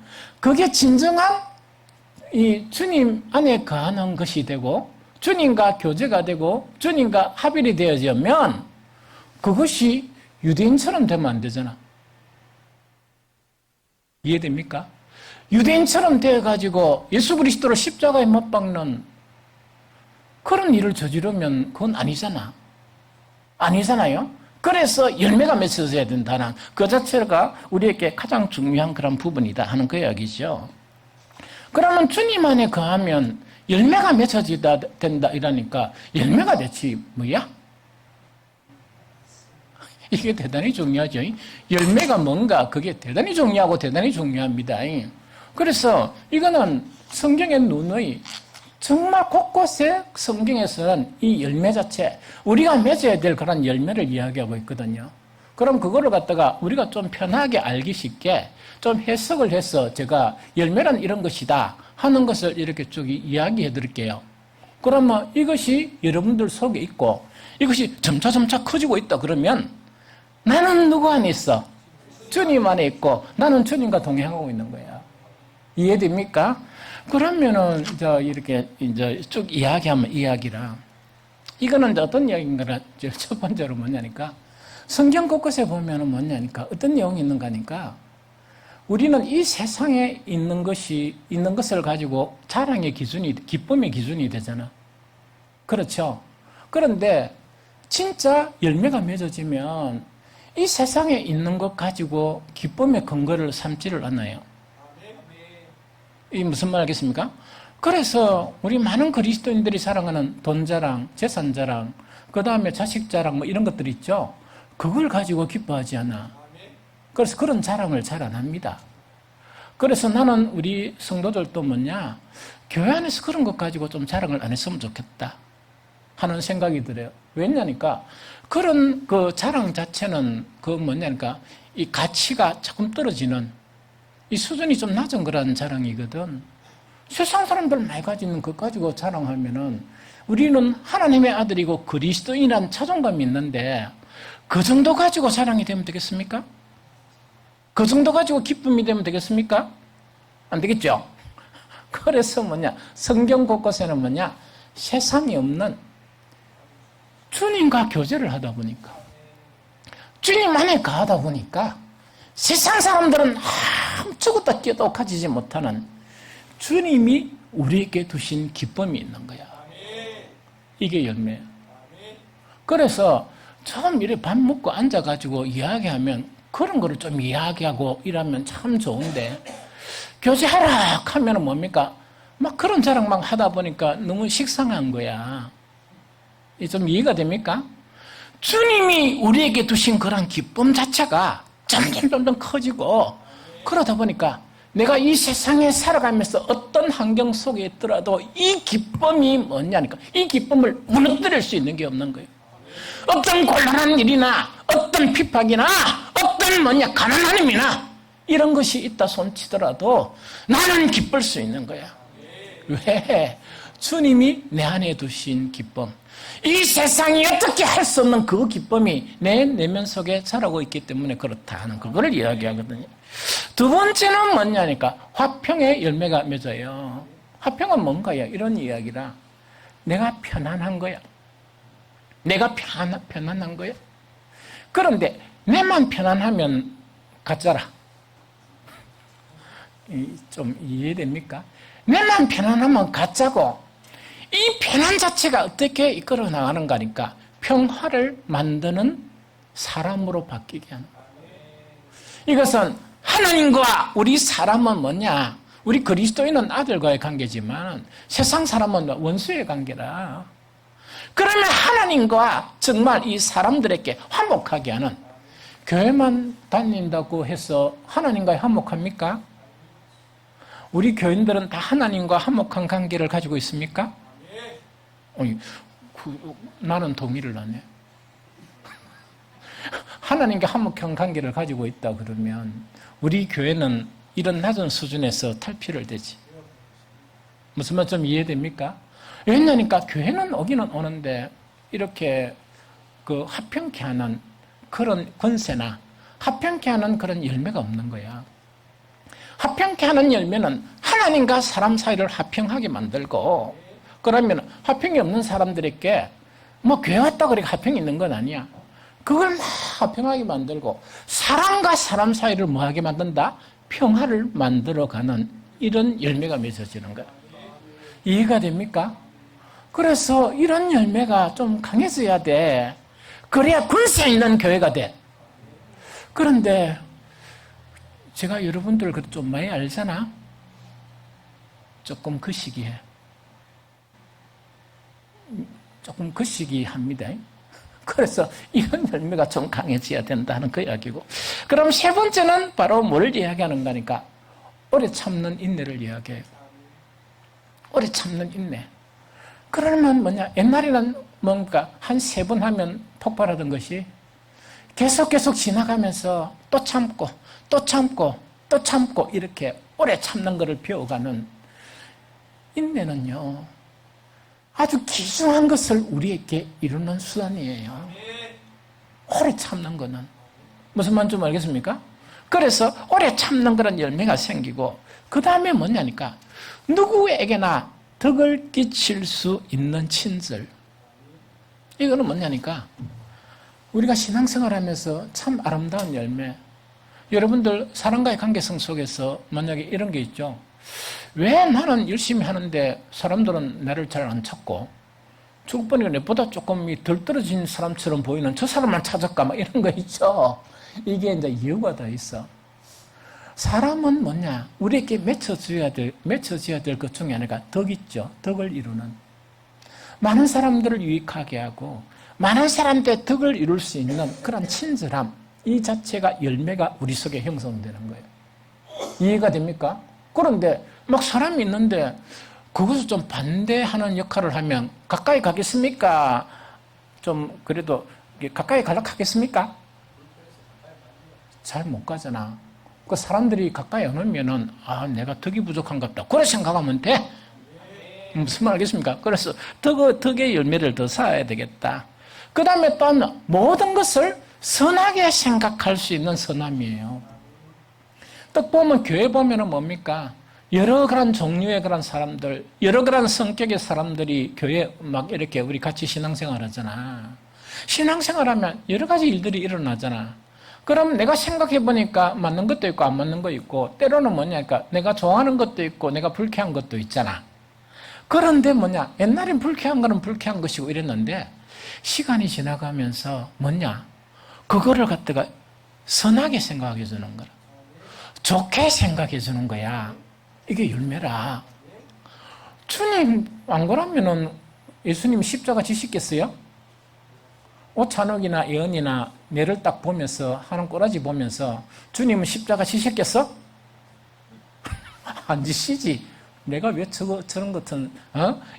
Speaker 1: 그게 진정한 이 주님 안에 거하는 것이 되고 주님과 교제가 되고 주님과 합일이 되어지면 그것이 유대인처럼 되면 안 되잖아. 이해됩니까? 유대인처럼 되어가지고 예수 그리스도를 십자가에 못 박는 그런 일을 저지르면 그건 아니잖아. 아니잖아요? 그래서 열매가 맺혀져야 된다는 그 자체가 우리에게 가장 중요한 그런 부분이다 하는 그 이야기죠. 그러면 주님 안에 거하면 열매가 맺혀져야 된다 이러니까 열매가 대체 뭐야? 이게 대단히 중요하죠. 열매가 뭔가 그게 대단히 중요하고 대단히 중요합니다. 그래서 이거는 성경의 눈의 정말 곳곳에 성경에서는 이 열매 자체, 우리가 맺어야 될 그런 열매를 이야기하고 있거든요. 그럼 그거를 갖다가 우리가 좀 편하게 알기 쉽게 좀 해석을 해서 제가 열매란 이런 것이다 하는 것을 이렇게 쭉 이야기해 드릴게요. 그러면 이것이 여러분들 속에 있고 이것이 점차 커지고 있다 그러면 나는 누구 안에 있어? 주님 안에 있고 나는 주님과 동행하고 있는 거야. 이해됩니까? 그러면은 이렇게 이제 쭉 이야기하면 이야기라. 이거는 어떤 이야기인가? 첫 번째로 뭐냐니까 성경 곳곳에 보면은 뭐냐니까 어떤 내용이 있는가 하니까 우리는 이 세상에 있는 것을 가지고 자랑의 기준이, 기쁨의 기준이 되잖아. 그렇죠? 그런데 진짜 열매가 맺어지면 이 세상에 있는 것 가지고 기쁨의 근거를 삼지를 않아요. 이 무슨 말 하겠습니까? 그래서 우리 많은 그리스도인들이 사랑하는 돈 자랑, 재산 자랑, 그 다음에 자식 자랑 뭐 이런 것들 있죠? 그걸 가지고 기뻐하지 않아. 그래서 그런 자랑을 잘 안 합니다. 그래서 나는 우리 성도들도 뭐냐, 교회 안에서 그런 것 가지고 좀 자랑을 안 했으면 좋겠다 하는 생각이 들어요. 왜냐니까 그런 그 자랑 자체는 그 뭐냐니까 이 가치가 조금 떨어지는 이 수준이 좀 낮은 그런 자랑이거든. 세상 사람들 많이 가지는 것 가지고 자랑하면은 우리는 하나님의 아들이고 그리스도인이라는 자존감이 있는데 그 정도 가지고 자랑이 되면 되겠습니까? 그 정도 가지고 기쁨이 되면 되겠습니까? 안 되겠죠? 그래서 뭐냐, 성경 곳곳에는 뭐냐, 세상이 없는 주님과 교제를 하다 보니까, 주님 안에 가다 보니까 세상 사람들은 아무것도 끼도 가지지 못하는 주님이 우리에게 두신 기쁨이 있는 거야. 이게 열매야. 그래서 처음 이렇게 밥 먹고 앉아가지고 이야기하면 그런 거를 좀 이야기하고 이러면 참 좋은데 교제하라 하면 뭡니까? 막 그런 자랑 막 하다 보니까 너무 식상한 거야. 좀 이해가 됩니까? 주님이 우리에게 두신 그런 기쁨 자체가 점점 커지고 그러다 보니까 내가 이 세상에 살아가면서 어떤 환경 속에 있더라도 이 기쁨이 뭐냐니까 이 기쁨을 무너뜨릴 수 있는 게 없는 거예요. 어떤 곤란한 일이나 어떤 핍박이나 어떤 뭐냐 가난함이나 이런 것이 있다 손치더라도 나는 기쁠 수 있는 거야. 왜? 주님이 내 안에 두신 기쁨, 이 세상이 어떻게 할 수 없는 그 기쁨이 내 내면 속에 자라고 있기 때문에 그렇다 하는 그거를 이야기하거든요. 두 번째는 뭐냐니까 화평의 열매가 맺어요. 화평은 뭔가요? 이런 이야기라. 내가 편안한 거야. 내가 편안한 거야. 그런데 내만 편안하면 가짜라. 좀 이해됩니까? 내만 편안하면 가짜고 이 편안 자체가 어떻게 이끌어 나가는가 하니까 평화를 만드는 사람으로 바뀌게 하는 거예요. 이것은 하나님과 우리 사람은 뭐냐? 우리 그리스도인은 아들과의 관계지만 세상 사람은 원수의 관계라. 그러면 하나님과 정말 이 사람들에게 화목하게 하는, 교회만 다닌다고 해서 하나님과 화목합니까? 우리 교인들은 다 하나님과 화목한 관계를 가지고 있습니까? 나는 동의를 안 해. 하나님과 화목한 관계를 가지고 있다 그러면 우리 교회는 이런 낮은 수준에서 탈피를 되지. 무슨 말 좀 이해됩니까? 왜냐니까 교회는 오기는 오는데 이렇게 그 화평케 하는 그런 권세나 화평케 하는 그런 열매가 없는 거야. 화평케 하는 열매는 하나님과 사람 사이를 화평하게 만들고, 그러면 화평이 없는 사람들에게 뭐 교회 왔다 그래 화평이 있는 건 아니야. 그걸 막 화평하게 만들고 사람과 사람 사이를 뭐하게 만든다? 평화를 만들어가는 이런 열매가 맺어지는 거야. 이해가 됩니까? 그래서 이런 열매가 좀 강해져야 돼. 그래야 권세 있는 교회가 돼. 그런데 제가 여러분들 좀 많이 알잖아. 조금 그 시기에 조금 그 시기합니다. 그래서 이런 열매가 좀 강해져야 된다는 그 이야기고, 그럼 세 번째는 바로 뭘 이야기하는 거니까 오래 참는 인내를 이야기해요. 오래 참는 인내. 그러면 뭐냐, 옛날에는 뭔가 한 3번 하면 폭발하던 것이 계속 지나가면서 또 참고 또 참고 또 참고 이렇게 오래 참는 것을 배워가는 인내는요, 아주 귀중한 것을 우리에게 이루는 수단이에요. 오래 참는 거는. 무슨 말인지 좀 알겠습니까? 그래서 오래 참는 그런 열매가 생기고, 그 다음에 뭐냐니까, 누구에게나 덕을 끼칠 수 있는 친절. 이거는 뭐냐니까, 우리가 신앙생활 하면서 참 아름다운 열매. 여러분들 사람과의 관계성 속에서 만약에 이런 게 있죠. 왜 나는 열심히 하는데 사람들은 나를 잘 안 찾고, 죽을 뻔이가 내보다 조금 덜 떨어진 사람처럼 보이는 저 사람만 찾을까, 막 이런 거 있죠. 이게 이제 이유가 더 있어. 사람은 뭐냐, 우리에게 맺혀져야 될 것 중에 하나가 덕 있죠. 덕을 이루는. 많은 사람들을 유익하게 하고, 많은 사람들의 덕을 이룰 수 있는 그런 친절함, 이 자체가 열매가 우리 속에 형성되는 거예요. 이해가 됩니까? 그런데 막 사람이 있는데 그것을 좀 반대하는 역할을 하면 가까이 가겠습니까? 좀 그래도 가까이 가려고 하겠습니까? 잘 못 가잖아. 그 사람들이 가까이 안 오면은, 아, 내가 덕이 부족한가 보다, 그렇게 생각하면 돼? 무슨 말 알겠습니까? 그래서 덕의 열매를 더 쌓아야 되겠다. 그 다음에 또 모든 것을 선하게 생각할 수 있는 선함이에요. 또 보면 교회 보면은 뭡니까? 여러 그런 종류의 그런 사람들, 여러 그런 성격의 사람들이 교회 막 이렇게 우리 같이 신앙생활 하잖아. 신앙생활 하면 여러 가지 일들이 일어나잖아. 그럼 내가 생각해 보니까 맞는 것도 있고 안 맞는 것도 있고, 때로는 뭐냐니까 내가 좋아하는 것도 있고 내가 불쾌한 것도 있잖아. 그런데 뭐냐, 옛날엔 불쾌한 거는 불쾌한 것이고 이랬는데, 시간이 지나가면서 뭐냐, 그거를 갖다가 선하게 생각해 주는 거라. 좋게 생각해 주는 거야. 이게 열매라. 주님 안 그러면은 예수님 십자가 지시겠어요? 오찬옥이나 예언이나 내를 딱 보면서, 하는 꼬라지 보면서 주님은 십자가 지셨겠어? 안 지시지. 내가 왜 저런 같은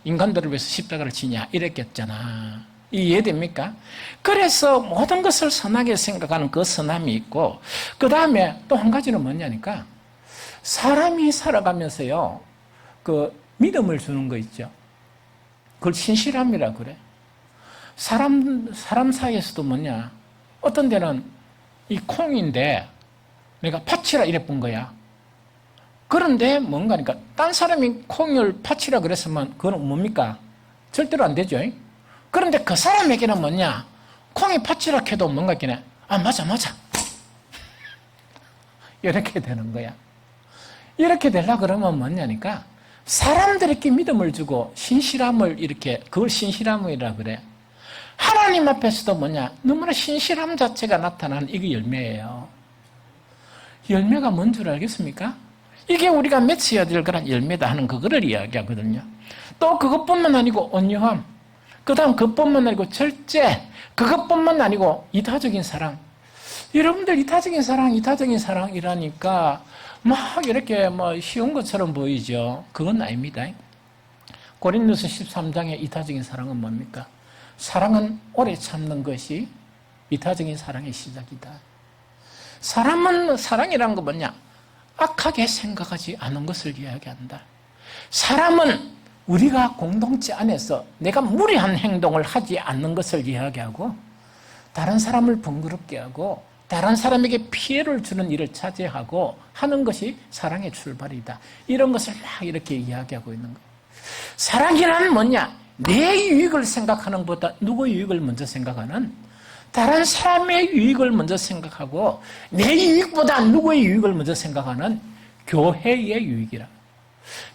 Speaker 1: 인간들을 위해서 십자가를 지냐 이랬겠잖아. 이해됩니까? 그래서 모든 것을 선하게 생각하는 그 선함이 있고, 그 다음에 또 한 가지는 뭐냐니까, 사람이 살아가면서요, 그 믿음을 주는 거 있죠. 그걸 신실함이라 그래. 사람 사이에서도 뭐냐, 어떤 데는 이 콩인데 내가 팥이라 이래 본 거야. 그런데 뭔가니까 딴 사람이 콩을 팥이라 그랬으면 그건 뭡니까? 절대로 안 되죠. 그런데 그 사람에게는 뭐냐, 콩이 팥이라 해도 뭔가 있겠네. 아, 맞아 이렇게 되는 거야. 이렇게 되려고 그러면 뭐냐니까, 사람들에게 믿음을 주고 신실함을 이렇게, 그걸 신실함이라 그래. 하나님 앞에서도 뭐냐, 너무나 신실함 자체가 나타나는 이게 열매예요. 열매가 뭔 줄 알겠습니까? 이게 우리가 맺어야 될 그런 열매다 하는 그거를 이야기하거든요. 또 그것뿐만 아니고 온유함, 그 다음 그것뿐만 아니고 절제, 그것뿐만 아니고 이타적인 사랑. 여러분들 이타적인 사랑이라니까 막 이렇게 뭐 쉬운 것처럼 보이죠. 그건 아닙니다. 고린도서 13장의 이타적인 사랑은 뭡니까? 사랑은 오래 참는 것이 이타적인 사랑의 시작이다. 사랑이란 건 뭐냐? 악하게 생각하지 않은 것을 이야기한다. 사람은 우리가 공동체 안에서 내가 무리한 행동을 하지 않는 것을 이야기하고, 다른 사람을 번거롭게 하고 다른 사람에게 피해를 주는 일을 차지하고 하는 것이 사랑의 출발이다. 이런 것을 막 이렇게 이야기하고 있는 거예요. 사랑이란 뭐냐? 내 유익을 생각하는 것보다 누구의 유익을 먼저 생각하는, 다른 사람의 유익을 먼저 생각하고 내 유익보다 누구의 유익을 먼저 생각하는 교회의 유익이라.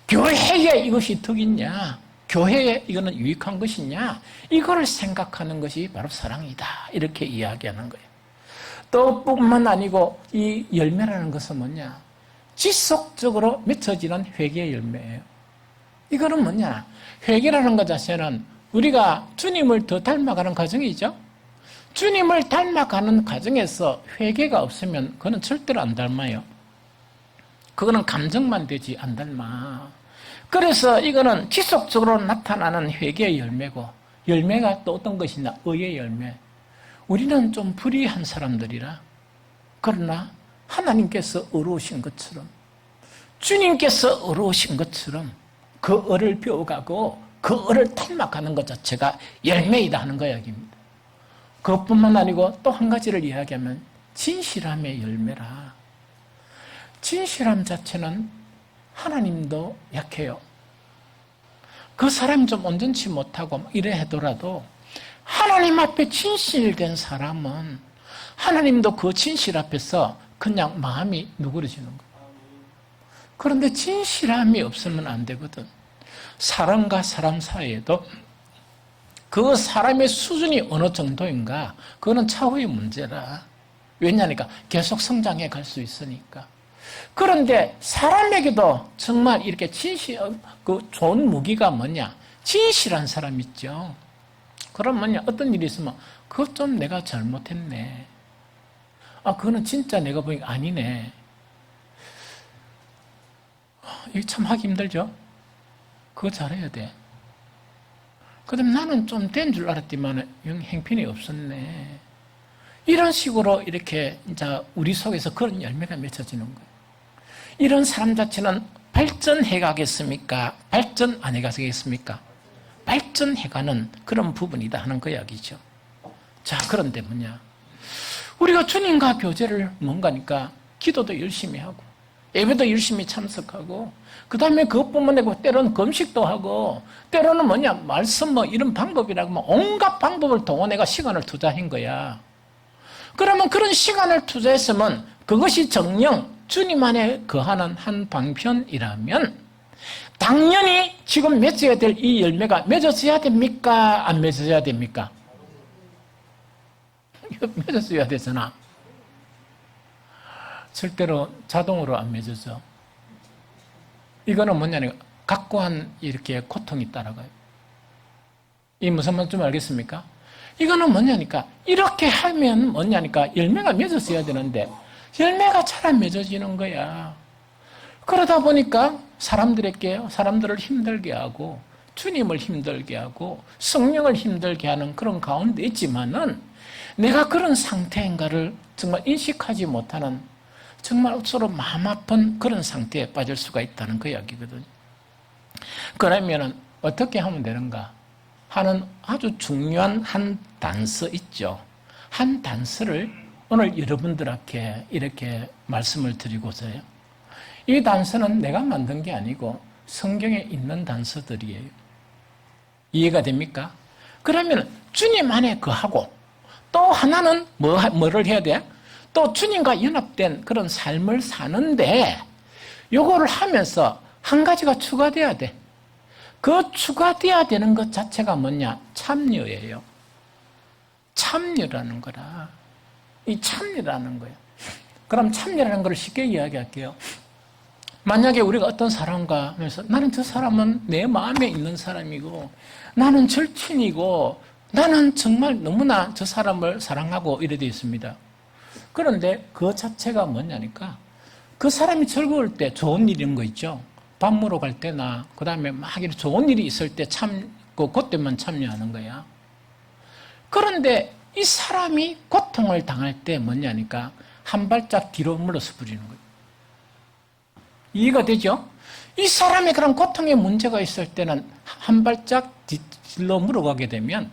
Speaker 1: 교회에 이것이 덕이냐, 교회에 이거는 유익한 것이냐, 이거를 생각하는 것이 바로 사랑이다. 이렇게 이야기하는 거예요. 또 뿐만 아니고 이 열매라는 것은 뭐냐, 지속적으로 맺혀지는 회개의 열매예요. 이거는 뭐냐, 회개라는 것 자체는 우리가 주님을 더 닮아가는 과정이죠. 주님을 닮아가는 과정에서 회개가 없으면 그거는 절대로 안 닮아요. 그거는 감정만 되지 안 닮아. 그래서 이거는 지속적으로 나타나는 회개의 열매고, 열매가 또 어떤 것이냐? 의의 열매. 우리는 좀 불의한 사람들이라, 그러나 하나님께서 어려우신 것처럼, 주님께서 어려우신 것처럼 그 을을 배워가고 그 을을 탈막하는 것 자체가 열매이다 하는 이야기입니다. 그것뿐만 아니고 또 한 가지를 이야기하면 진실함의 열매라. 진실함 자체는 하나님도 약해요. 그 사람이 좀 온전치 못하고 이래 하더라도 하나님 앞에 진실된 사람은 하나님도 그 진실 앞에서 그냥 마음이 누그러지는 거예요. 그런데 진실함이 없으면 안 되거든. 사람과 사람 사이에도 그 사람의 수준이 어느 정도인가, 그거는 차후의 문제라. 왜냐니까 계속 성장해 갈 수 있으니까. 그런데 사람에게도 정말 이렇게 그 좋은 무기가 뭐냐? 진실한 사람 있죠. 그럼 뭐냐? 어떤 일이 있으면, 그것 좀 내가 잘못했네. 그거는 진짜 내가 보니까 아니네. 이거 참 하기 힘들죠? 그거 잘해야 돼. 그 다음에 나는 좀 된 줄 알았지만 행편이 없었네. 이런 식으로 이렇게 이제 우리 속에서 그런 열매가 맺혀지는 거예요. 이런 사람 자체는 발전해 가겠습니까? 발전 안 해 가겠습니까? 발전해 가는 그런 부분이다 하는 그 이야기죠. 자, 그런데 뭐냐? 우리가 주님과 교제를 뭔가니까 기도도 열심히 하고, 예배도 열심히 참석하고, 그 다음에 그것뿐만 아니고 때로는 금식도 하고, 때로는 뭐냐? 말씀 이런 방법이라고 온갖 방법을 동원해가 시간을 투자한 거야. 그러면 그런 시간을 투자했으면 그것이 정녕 주님 안에 거하는 한 방편이라면 당연히 지금 맺어야 될 이 열매가 맺어져야 됩니까? 안 맺어져야 됩니까? 맺어져야 되잖아. 절대로 자동으로 안 맺어져. 이거는 뭐냐니까 각고한 이렇게 고통이 따라가요. 이 무슨 말인지 좀 알겠습니까? 이거는 뭐냐니까 이렇게 하면 뭐냐니까 열매가 맺어져야 되는데 열매가 잘 안 맺어지는 거야. 그러다 보니까 사람들을 힘들게 하고 주님을 힘들게 하고 성령을 힘들게 하는 그런 가운데 있지만은 내가 그런 상태인가를 정말 인식하지 못하는 정말 서로 마음 아픈 그런 상태에 빠질 수가 있다는 그 이야기거든요. 그러면은 어떻게 하면 되는가 하는 아주 중요한 한 단서 있죠. 한 단서를 오늘 여러분들께 이렇게 말씀을 드리고서요. 이 단서는 내가 만든 게 아니고 성경에 있는 단서들이에요. 이해가 됩니까? 그러면 주님 안에 거하고 또 하나는 뭐를 해야 돼? 또 주님과 연합된 그런 삶을 사는데 요거를 하면서 한 가지가 추가돼야 돼. 그 추가돼야 되는 것 자체가 뭐냐? 참여예요. 참여라는 거라. 이 참여라는 거예요. 그럼 참여라는 걸 쉽게 이야기할게요. 만약에 우리가 어떤 사람과 하면서 나는 저 사람은 내 마음에 있는 사람이고 나는 절친이고 나는 정말 너무나 저 사람을 사랑하고 이래 되어 있습니다. 그런데 그 자체가 뭐냐니까 그 사람이 즐거울 때 좋은 일인 거 있죠. 밥 먹으러 갈 때나 그 다음에 막 이렇게 좋은 일이 있을 때 그때만 참여하는 거야. 그런데 이 사람이 고통을 당할 때 뭐냐니까 한 발짝 뒤로 물러서 버리는 거예요. 이해가 되죠? 이 사람의 그런 고통에 문제가 있을 때는 한 발짝 뒤로 물어가게 되면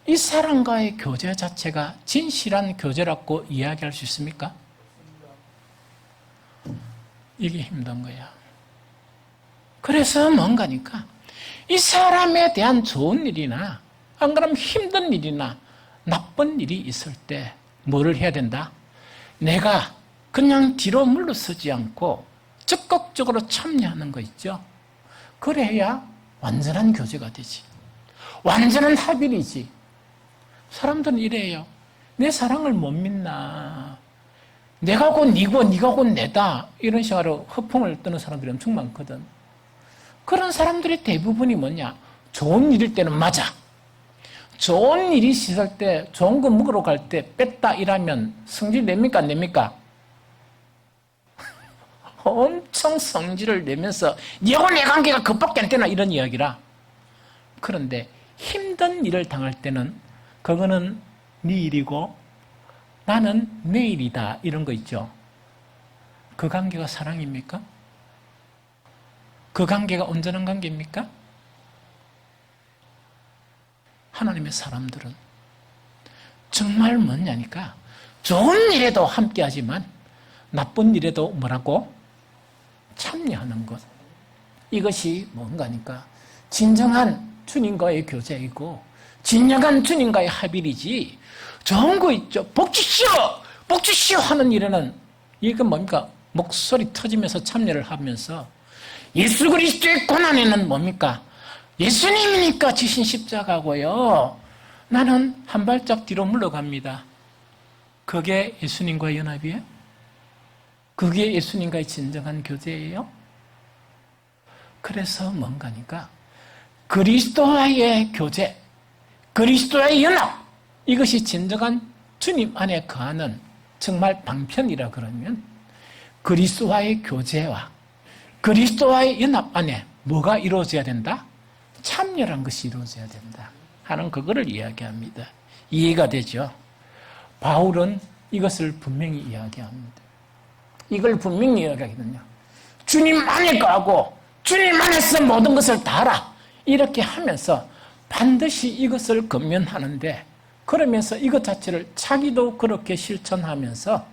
Speaker 1: 이 사람과의 교제 자체가 진실한 교제라고 이야기할 수 있습니까? 이게 힘든 거야. 그래서 뭔가니까 이 사람에 대한 좋은 일이나 안 그러면 힘든 일이나 나쁜 일이 있을 때 뭐를 해야 된다? 내가 그냥 뒤로 물러서지 않고 적극적으로 참여하는 거 있죠. 그래야 완전한 교제가 되지. 완전한 합일이지. 사람들은 이래요. 내 사랑을 못 믿나. 내가 곧 니고 니가 곧 내다. 이런 식으로 허풍을 떠는 사람들이 엄청 많거든. 그런 사람들의 대부분이 뭐냐. 좋은 일일 때는 맞아. 좋은 일이 있을 때 좋은 거 먹으러 갈 때 뺐다 이라면 성질 냅니까 안 냅니까? 엄청 성질을 내면서 너하고 내 관계가 그밖에 안 되나 이런 이야기라. 그런데 힘든 일을 당할 때는 그거는 네 일이고 나는 내 일이다 이런 거 있죠. 그 관계가 사랑입니까? 그 관계가 온전한 관계입니까? 하나님의 사람들은 정말 뭐냐니까 좋은 일에도 함께하지만 나쁜 일에도 뭐라고? 참여하는 것. 이것이 뭔가니까 진정한 주님과의 교제이고 진정한 주님과의 합일이지. 좋은 거 있죠. 복 주시오! 복 주시오! 하는 일에는 이건 뭡니까? 목소리 터지면서 참여를 하면서 예수 그리스도의 고난에는 뭡니까? 예수님이니까 지신 십자가고요. 나는 한 발짝 뒤로 물러갑니다. 그게 예수님과의 연합이에요? 그게 예수님과의 진정한 교제예요? 그래서 뭔가니까 그리스도와의 교제, 그리스도와의 연합, 이것이 진정한 주님 안에 거하는 정말 방편이라 그러면 그리스도와의 교제와 그리스도와의 연합 안에 뭐가 이루어져야 된다? 참여란 것이 이루어져야 된다 하는 그거를 이야기합니다. 이해가 되죠? 바울은 이것을 분명히 이야기합니다. 이걸 분명히 이야기하거든요. 주님 안에 거하고 주님 안에서 모든 것을 다 알아. 이렇게 하면서 반드시 이것을 건면하는데 그러면서 이것 자체를 자기도 그렇게 실천하면서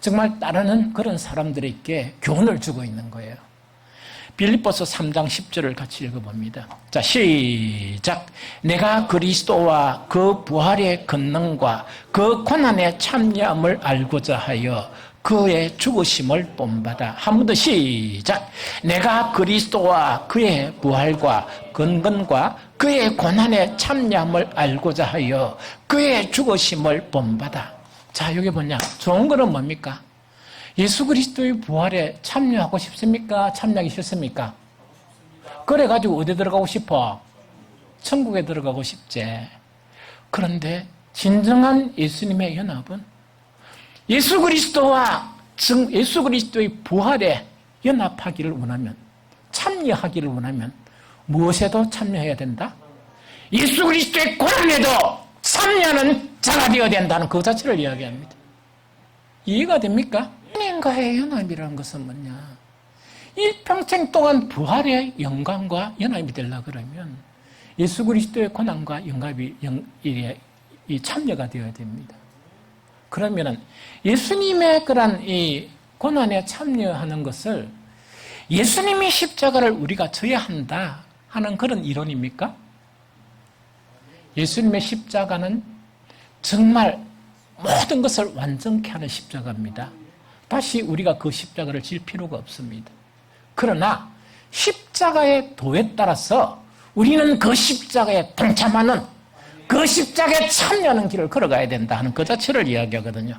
Speaker 1: 정말 따르는 그런 사람들에게 교훈을 주고 있는 거예요. 빌립보서 3장 10절을 같이 읽어봅니다. 자, 시작. 내가 그리스도와 그 부활의 권능과 그 고난의 참여함을 알고자 하여 그의 죽으심을 본받아. 한 번 더 시작. 내가 그리스도와 그의 부활과 권능과 그의 고난의 참여함을 알고자 하여 그의 죽으심을 본받아. 자, 여기 뭐냐? 좋은 거는 뭡니까? 예수 그리스도의 부활에 참여하고 싶습니까? 참여하기 싫습니까? 그래가지고 어디 들어가고 싶어? 천국에 들어가고 싶지. 그런데 진정한 예수님의 연합은 예수 그리스도와 예수 그리스도의 부활에 연합하기를 원하면, 참여하기를 원하면 무엇에도 참여해야 된다? 예수 그리스도의 고난에도 참여하는 자가 되어야 된다는 그 자체를 이야기합니다. 이해가 됩니까? 하나님과의 연합이라는 것은 뭐냐? 일평생 동안 부활의 영광과 연합이 되려고 그러면 예수 그리스도의 고난과 연합이 참여가 되어야 됩니다. 그러면은 예수님의 그런 이 고난에 참여하는 것을 예수님이 십자가를 우리가 져야 한다 하는 그런 이론입니까? 예수님의 십자가는 정말 모든 것을 완전케 하는 십자가입니다. 다시 우리가 그 십자가를 질 필요가 없습니다. 그러나 십자가의 도에 따라서 우리는 그 십자가에 동참하는, 그 십자가에 참여하는 길을 걸어가야 된다 하는 그 자체를 이야기하거든요.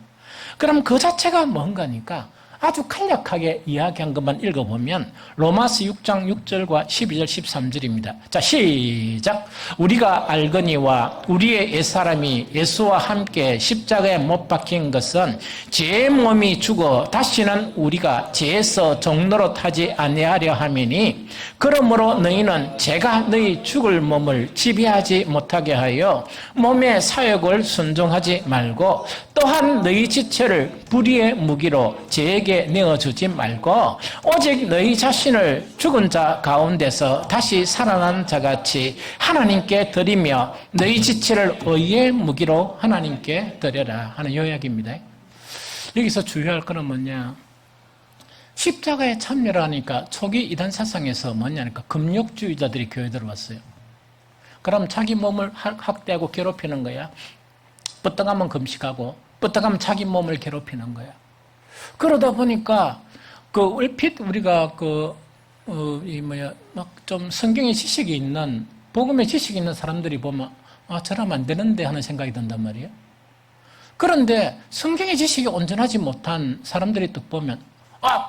Speaker 1: 그럼 그 자체가 뭔가니까 아주 간략하게 이야기한 것만 읽어보면 로마서 6장 6절과 12절 13절입니다. 자, 시작. 우리가 알거니와 우리의 옛사람이 예수와 함께 십자가에 못 박힌 것은 죄의 몸이 죽어 다시는 우리가 죄에서 종노릇하지 아니하려 함이니 그러므로 너희는 죄가 너희 죽을 몸을 지배하지 못하게 하여 몸의 사욕을 순종하지 말고 또한 너희 지체를 불의의 무기로 죄에게 내어주지 말고 오직 너희 자신을 죽은 자 가운데서 다시 살아난 자같이 하나님께 드리며 너희 지체를 의의 무기로 하나님께 드려라 하는 요약입니다. 여기서 주의할 것은 뭐냐? 십자가에 참여를 하니까 초기 이단 사상에서 뭐냐니까 금욕주의자들이 교회에 들어왔어요. 그럼 자기 몸을 학대하고 괴롭히는 거야. 뻗어가면 금식하고 뻗어가면 자기 몸을 괴롭히는 거야. 그러다 보니까 얼핏 우리가 막 좀 성경의 지식이 있는, 복음의 지식이 있는 사람들이 보면 저러면 안 되는데 하는 생각이 든단 말이에요. 그런데 성경의 지식이 온전하지 못한 사람들이 또 보면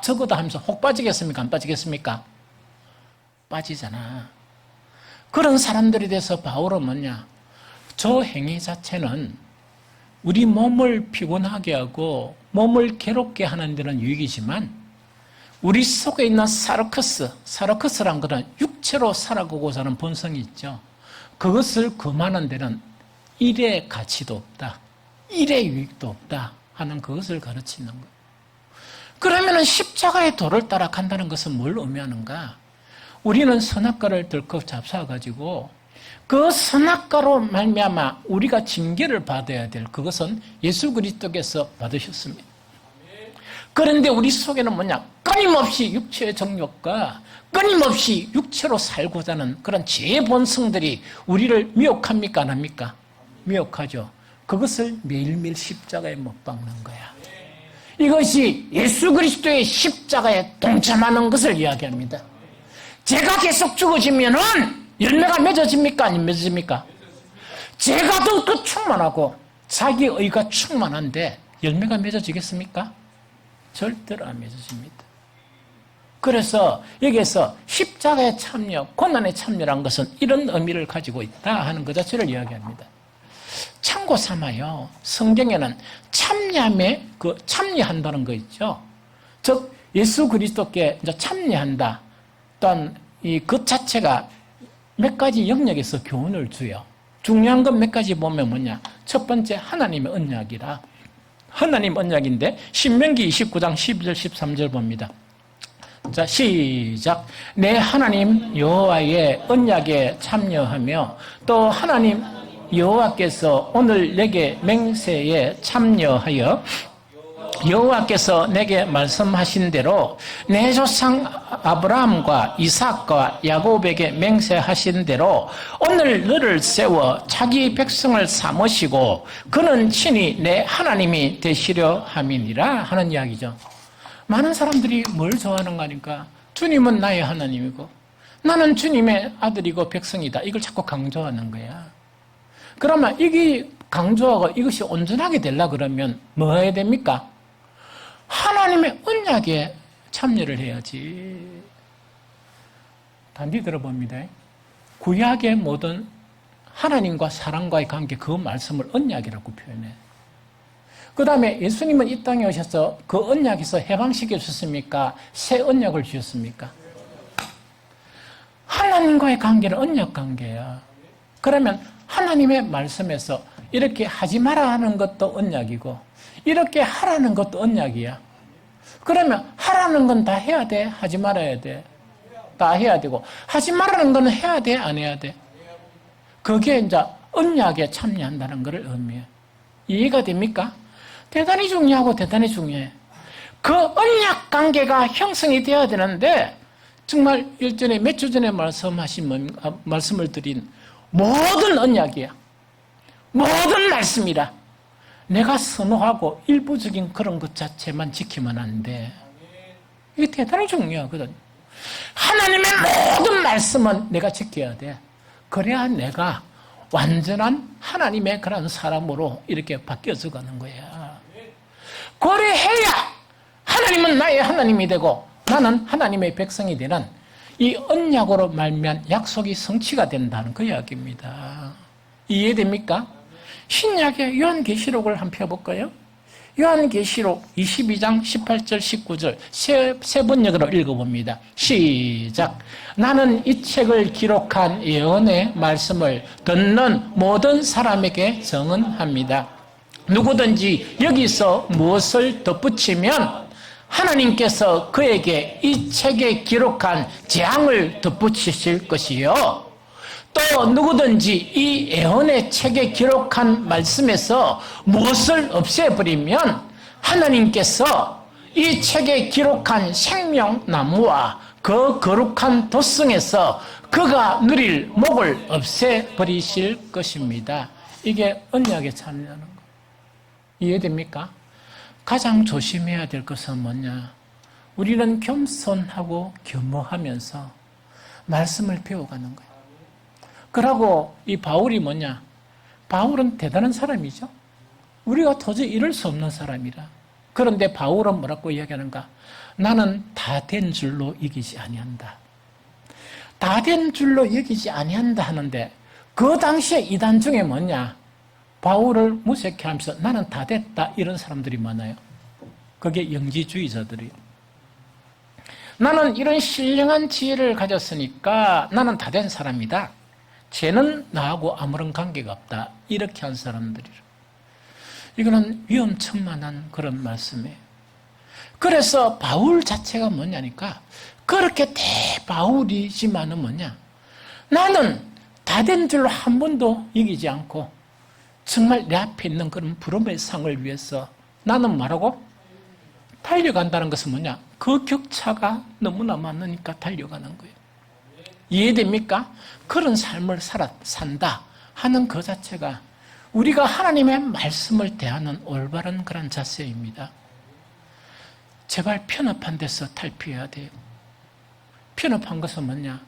Speaker 1: 저거다 하면서 혹 빠지겠습니까? 안 빠지겠습니까? 빠지잖아. 그런 사람들에 대해서 바울은 뭐냐? 저 행위 자체는 우리 몸을 피곤하게 하고 몸을 괴롭게 하는 데는 유익이지만 우리 속에 있는 사르커스란 것은 육체로 살아가고자 하는 본성이 있죠. 그것을 금하는 데는 일의 가치도 없다, 일의 유익도 없다 하는 그것을 가르치는 거예요. 그러면 십자가의 도를 따라 간다는 것은 뭘 의미하는가? 우리는 선악과를 덜컥 잡숴가지고 그 선악과로 말미암아 우리가 징계를 받아야 될 그것은 예수 그리스도께서 받으셨습니다. 그런데 우리 속에는 뭐냐? 끊임없이 육체의 정욕과 끊임없이 육체로 살고자 하는 그런 죄의 본성들이 우리를 미혹합니까? 안 합니까? 미혹하죠. 그것을 매일매일 십자가에 못 박는 거야. 이것이 예수 그리스도의 십자가에 동참하는 것을 이야기합니다. 죄가 계속 죽어지면은 열매가 맺어집니까? 아니면 맺어집니까? 죄가 더욱더 충만하고 자기의 의가 충만한데 열매가 맺어지겠습니까? 절대로 안 맺어집니다. 그래서 여기에서 십자가의 참여, 고난의 참여란 것은 이런 의미를 가지고 있다 하는 것 자체를 이야기합니다. 참고 삼아요. 성경에는 참여함에 참여한다는 거 있죠. 즉 예수 그리스도께 이제 참여한다. 또한 이 것 자체가 몇 가지 영역에서 교훈을 줘요. 중요한 건 몇 가지 보면 뭐냐? 첫 번째 하나님의 언약이라. 하나님 언약인데 신명기 29장 12절 13절 봅니다. 자, 시작. 내 하나님 여호와의 언약에 참여하며 또 하나님 여호와께서 오늘 내게 맹세에 참여하여 여호와께서 내게 말씀하신 대로 내 조상 아브라함과 이삭과 야곱에게 맹세하신 대로 오늘 너를 세워 자기 백성을 삼으시고 그는 친히 내 하나님이 되시려 함이니라 하는 이야기죠. 많은 사람들이 뭘 좋아하는가 하니까 주님은 나의 하나님이고 나는 주님의 아들이고 백성이다. 이걸 자꾸 강조하는 거야. 그러면 이게 강조하고 이것이 온전하게 되려고 그러면 뭐 해야 됩니까? 하나님의 언약에 참여를 해야지. 단디 들어봅니다. 구약의 모든 하나님과 사람과의 관계 그 말씀을 언약이라고 표현해. 그 다음에 예수님은 이 땅에 오셔서 그 언약에서 해방시켜 주셨습니까? 새 언약을 주셨습니까? 하나님과의 관계는 언약 관계야. 그러면 하나님의 말씀에서 이렇게 하지 마라 하는 것도 언약이고 이렇게 하라는 것도 언약이야. 그러면 하라는 건 다 해야 돼? 하지 말아야 돼? 다 해야 되고 하지 말라는 건 해야 돼? 안 해야 돼? 그게 이제 언약에 참여한다는 것을 의미해. 이해가 됩니까? 대단히 중요하고 대단히 중요해. 그 언약 관계가 형성이 되어야 되는데 정말 일전에 몇 주 전에 말씀을 드린 모든 언약이야. 모든 말씀이라. 내가 선호하고 일부적인 그런 것 자체만 지키면 안 돼. 이게 대단히 중요하거든. 하나님의 모든 말씀은 내가 지켜야 돼. 그래야 내가 완전한 하나님의 그런 사람으로 이렇게 바뀌어져 가는 거야. 그래야 하나님은 나의 하나님이 되고 나는 하나님의 백성이 되는 이 언약으로 말미암은 약속이 성취가 된다는 그 이야기입니다. 이해됩니까? 신약의 요한계시록을 한번 펴볼까요? 요한계시록 22장 18절 19절 세 번역으로 읽어봅니다. 시작. 나는 이 책을 기록한 예언의 말씀을 듣는 모든 사람에게 증언합니다. 누구든지 여기서 무엇을 덧붙이면 하나님께서 그에게 이 책에 기록한 재앙을 덧붙이실 것이요. 또 누구든지 이 예언의 책에 기록한 말씀에서 무엇을 없애버리면 하나님께서 이 책에 기록한 생명나무와 그 거룩한 도성에서 그가 누릴 목을 없애버리실 것입니다. 이게 언약에 참여하는 거. 이해됩니까? 가장 조심해야 될 것은 뭐냐? 우리는 겸손하고 겸허하면서 말씀을 배워가는 거예요. 그러고 이 바울이 뭐냐? 바울은 대단한 사람이죠. 우리가 도저히 이룰 수 없는 사람이라. 그런데 바울은 뭐라고 이야기하는가? 나는 다 된 줄로 여기지 아니한다. 다 된 줄로 여기지 아니한다 하는데 그 당시에 이단 중에 뭐냐? 바울을 무색해하면서 나는 다 됐다 이런 사람들이 많아요. 그게 영지주의자들이에요. 나는 이런 신령한 지혜를 가졌으니까 나는 다 된 사람이다. 쟤는 나하고 아무런 관계가 없다. 이렇게 한 사람들이라. 이거는 위험천만한 그런 말씀이에요. 그래서 바울 자체가 뭐냐니까 그렇게 대바울이지만은 뭐냐, 나는 다 된 줄로 한 번도 이기지 않고 정말 내 앞에 있는 그런 부름의 상을 위해서 나는 뭐라고? 달려간다는 것은 뭐냐? 그 격차가 너무나 많으니까 달려가는 거예요. 이해됩니까? 그런 삶을 산다 하는 그 자체가 우리가 하나님의 말씀을 대하는 올바른 그런 자세입니다. 제발 편협한 데서 탈피해야 돼요. 편협한 것은 뭐냐?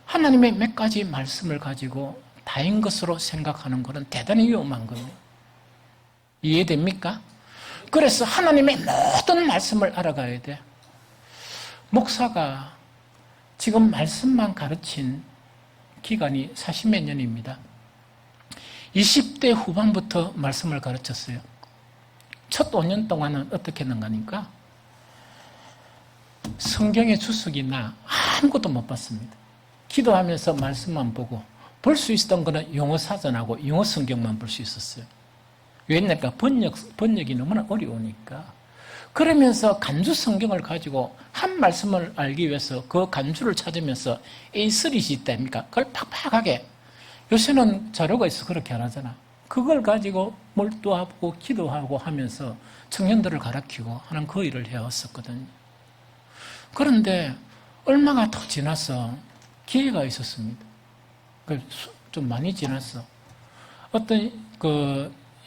Speaker 1: 하나님의 몇 가지 말씀을 가지고 다인 것으로 생각하는 것은 대단히 위험한 겁니다. 이해됩니까? 그래서 하나님의 모든 말씀을 알아가야 돼. 목사가 지금 말씀만 가르친 기간이 40몇 년입니다. 20대 후반부터 말씀을 가르쳤어요. 첫 5년 동안은 어떻게 했는가 하니까 성경의 주석이나 아무것도 못 봤습니다. 기도하면서 말씀만 보고 볼 수 있었던 거는 영어 사전하고 영어 성경만 볼 수 있었어요. 왜냐니까 번역이 너무나 어려우니까. 그러면서 간주 성경을 가지고 한 말씀을 알기 위해서 그 간주를 찾으면서 A3시 있다니까 그걸 팍팍하게, 요새는 자료가 있어 그렇게 안 하잖아. 그걸 가지고 몰두하고 기도하고 하면서 청년들을 가르치고 하는 그 일을 해왔었거든요. 그런데 얼마가 더 지나서 기회가 있었습니다. 좀 많이 지났어. 어떤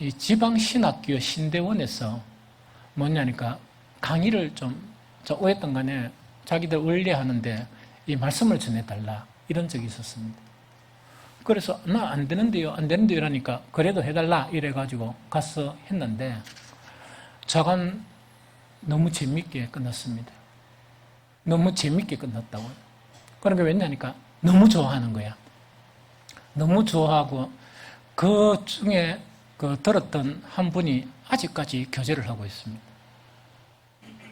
Speaker 1: 이 지방신학교 신대원에서 뭐냐니까 강의를 좀 오했던 간에 자기들 원래하는데 이 말씀을 전해달라 이런 적이 있었습니다. 그래서 나 안 되는데요 이러니까 그래도 해달라 이래가지고 가서 했는데 저건 너무 재밌게 끝났습니다. 너무 재밌게 끝났다고요. 그러니까 왜냐니까 너무 좋아하는 거야. 너무 좋아하고 그 중에 들었던 한 분이 아직까지 교제를 하고 있습니다.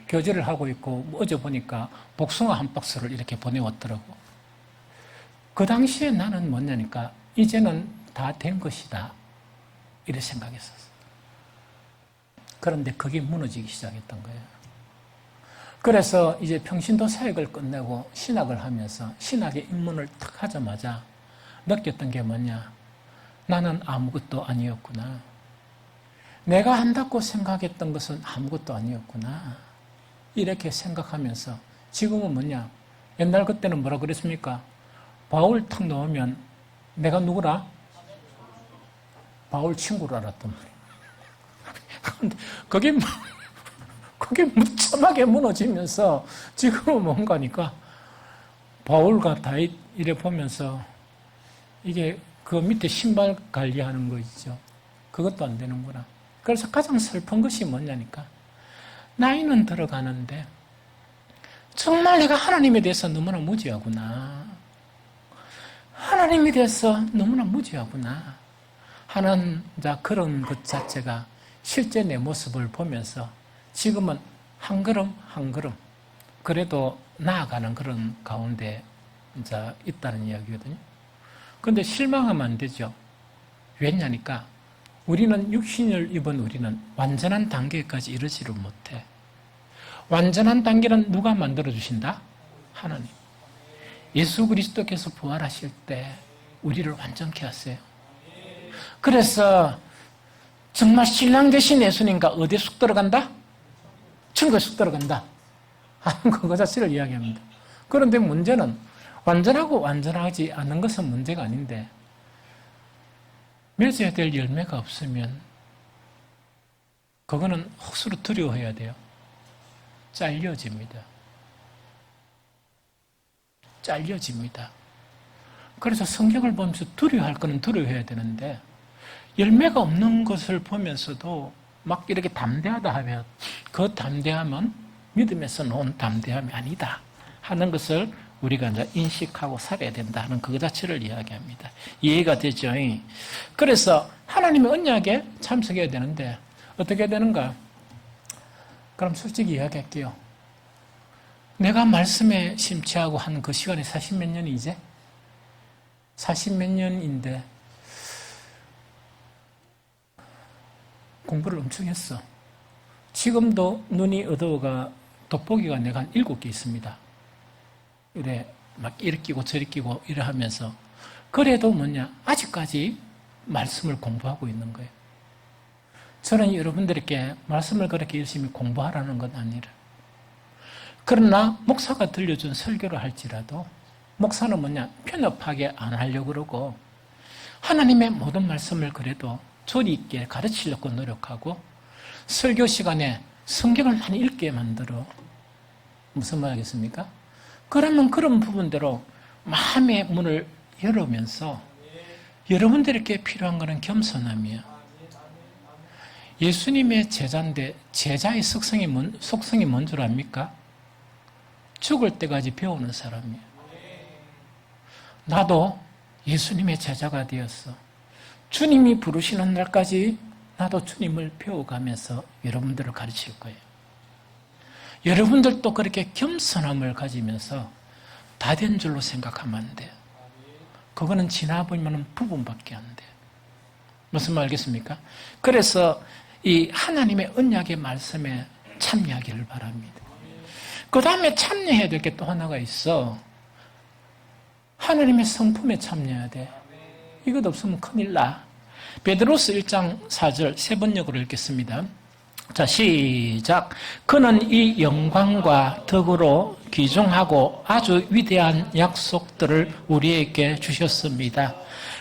Speaker 1: 교제를 하고 있고 어제 보니까 복숭아 한 박스를 이렇게 보내왔더라고. 그 당시에 나는 뭐냐니까 이제는 다 된 것이다 이렇게 생각했었어. 그런데 그게 무너지기 시작했던 거예요. 그래서 이제 평신도 사역을 끝내고 신학을 하면서 신학에 입문을 탁 하자마자 느꼈던 게 뭐냐, 나는 아무것도 아니었구나. 내가 한다고 생각했던 것은 아무것도 아니었구나. 이렇게 생각하면서 지금은 뭐냐, 옛날 그때는 뭐라 그랬습니까? 바울 탁 넣으면 내가 누구라? 바울 친구를 알았단 말이에요. 그런데 그게 무참하게 무너지면서 지금은 뭔가니까 바울과 다윗 이래 보면서 이게 그 밑에 신발 관리하는 거 있죠. 그것도 안 되는구나. 그래서 가장 슬픈 것이 뭐냐니까 나이는 들어가는데 정말 내가 하나님에 대해서 너무나 무지하구나. 하나님에 대해서 너무나 무지하구나 하는 그런 것 자체가 실제 내 모습을 보면서 지금은 한 걸음 한 걸음 그래도 나아가는 그런 가운데 있다는 이야기거든요. 그런데 실망하면 안 되죠. 왜냐니까 우리는 육신을 입은 우리는 완전한 단계까지 이르지를 못해. 완전한 단계는 누가 만들어주신다? 하나님. 예수 그리스도께서 부활하실 때 우리를 완전케 하세요. 그래서 정말 신랑 되신 예수님과 어디에 쑥 들어간다? 천국에 쑥 들어간다 하는 그거 자체를 이야기합니다. 그런데 문제는 완전하고 완전하지 않은 것은 문제가 아닌데 맺어야 될 열매가 없으면 그거는 혹수로 두려워해야 돼요. 잘려집니다. 잘려집니다. 그래서 성경을 보면서 두려워할 거는 두려워해야 되는데 열매가 없는 것을 보면서도 막 이렇게 담대하다 하면 그 담대함은 믿음에서 나온 담대함이 아니다 하는 것을 우리가 이제 인식하고 살아야 된다 하는 그 자체를 이야기합니다. 이해가 되죠? 그래서 하나님의 언약에 참석해야 되는데 어떻게 되는가? 그럼 솔직히 이야기할게요. 내가 말씀에 심취하고 한 그 시간이 40몇 년이 이제? 40몇 년인데 공부를 엄청 했어. 지금도 눈이 어두워가 돋보기가 내가 한 7개 있습니다. 이래 막 이리 끼고 저리 끼고 이래 하면서 그래도 아직까지 말씀을 공부하고 있는 거예요. 저는 여러분들에게 말씀을 그렇게 열심히 공부하라는 건 아니라, 그러나 목사가 들려준 설교를 할지라도 목사는 편협하게 안 하려고 그러고 하나님의 모든 말씀을 그래도 조리 있게 가르치려고 노력하고 설교 시간에 성경을 많이 읽게 만들어. 무슨 말 하겠습니까? 그러면 그런 부분대로 마음의 문을 열으면서 여러분들에게 필요한 것은 겸손함이에요. 예수님의 제자인데 제자의 속성이 뭔 줄 압니까? 죽을 때까지 배우는 사람이에요. 나도 예수님의 제자가 되었어. 주님이 부르시는 날까지 나도 주님을 배워가면서 여러분들을 가르칠 거예요. 여러분들도 그렇게 겸손함을 가지면서 다 된 줄로 생각하면 안 돼요. 그거는 지나보면 부분밖에 안 돼요. 무슨 말 알겠습니까? 그래서 이 하나님의 언약의 말씀에 참여하기를 바랍니다. 그 다음에 참여해야 될 게 또 하나가 있어. 하나님의 성품에 참여해야 돼. 이것 없으면 큰일 나. 베드로스 1장 4절 세 번역으로 읽겠습니다. 자, 시작. 그는 이 영광과 덕으로 귀중하고 아주 위대한 약속들을 우리에게 주셨습니다.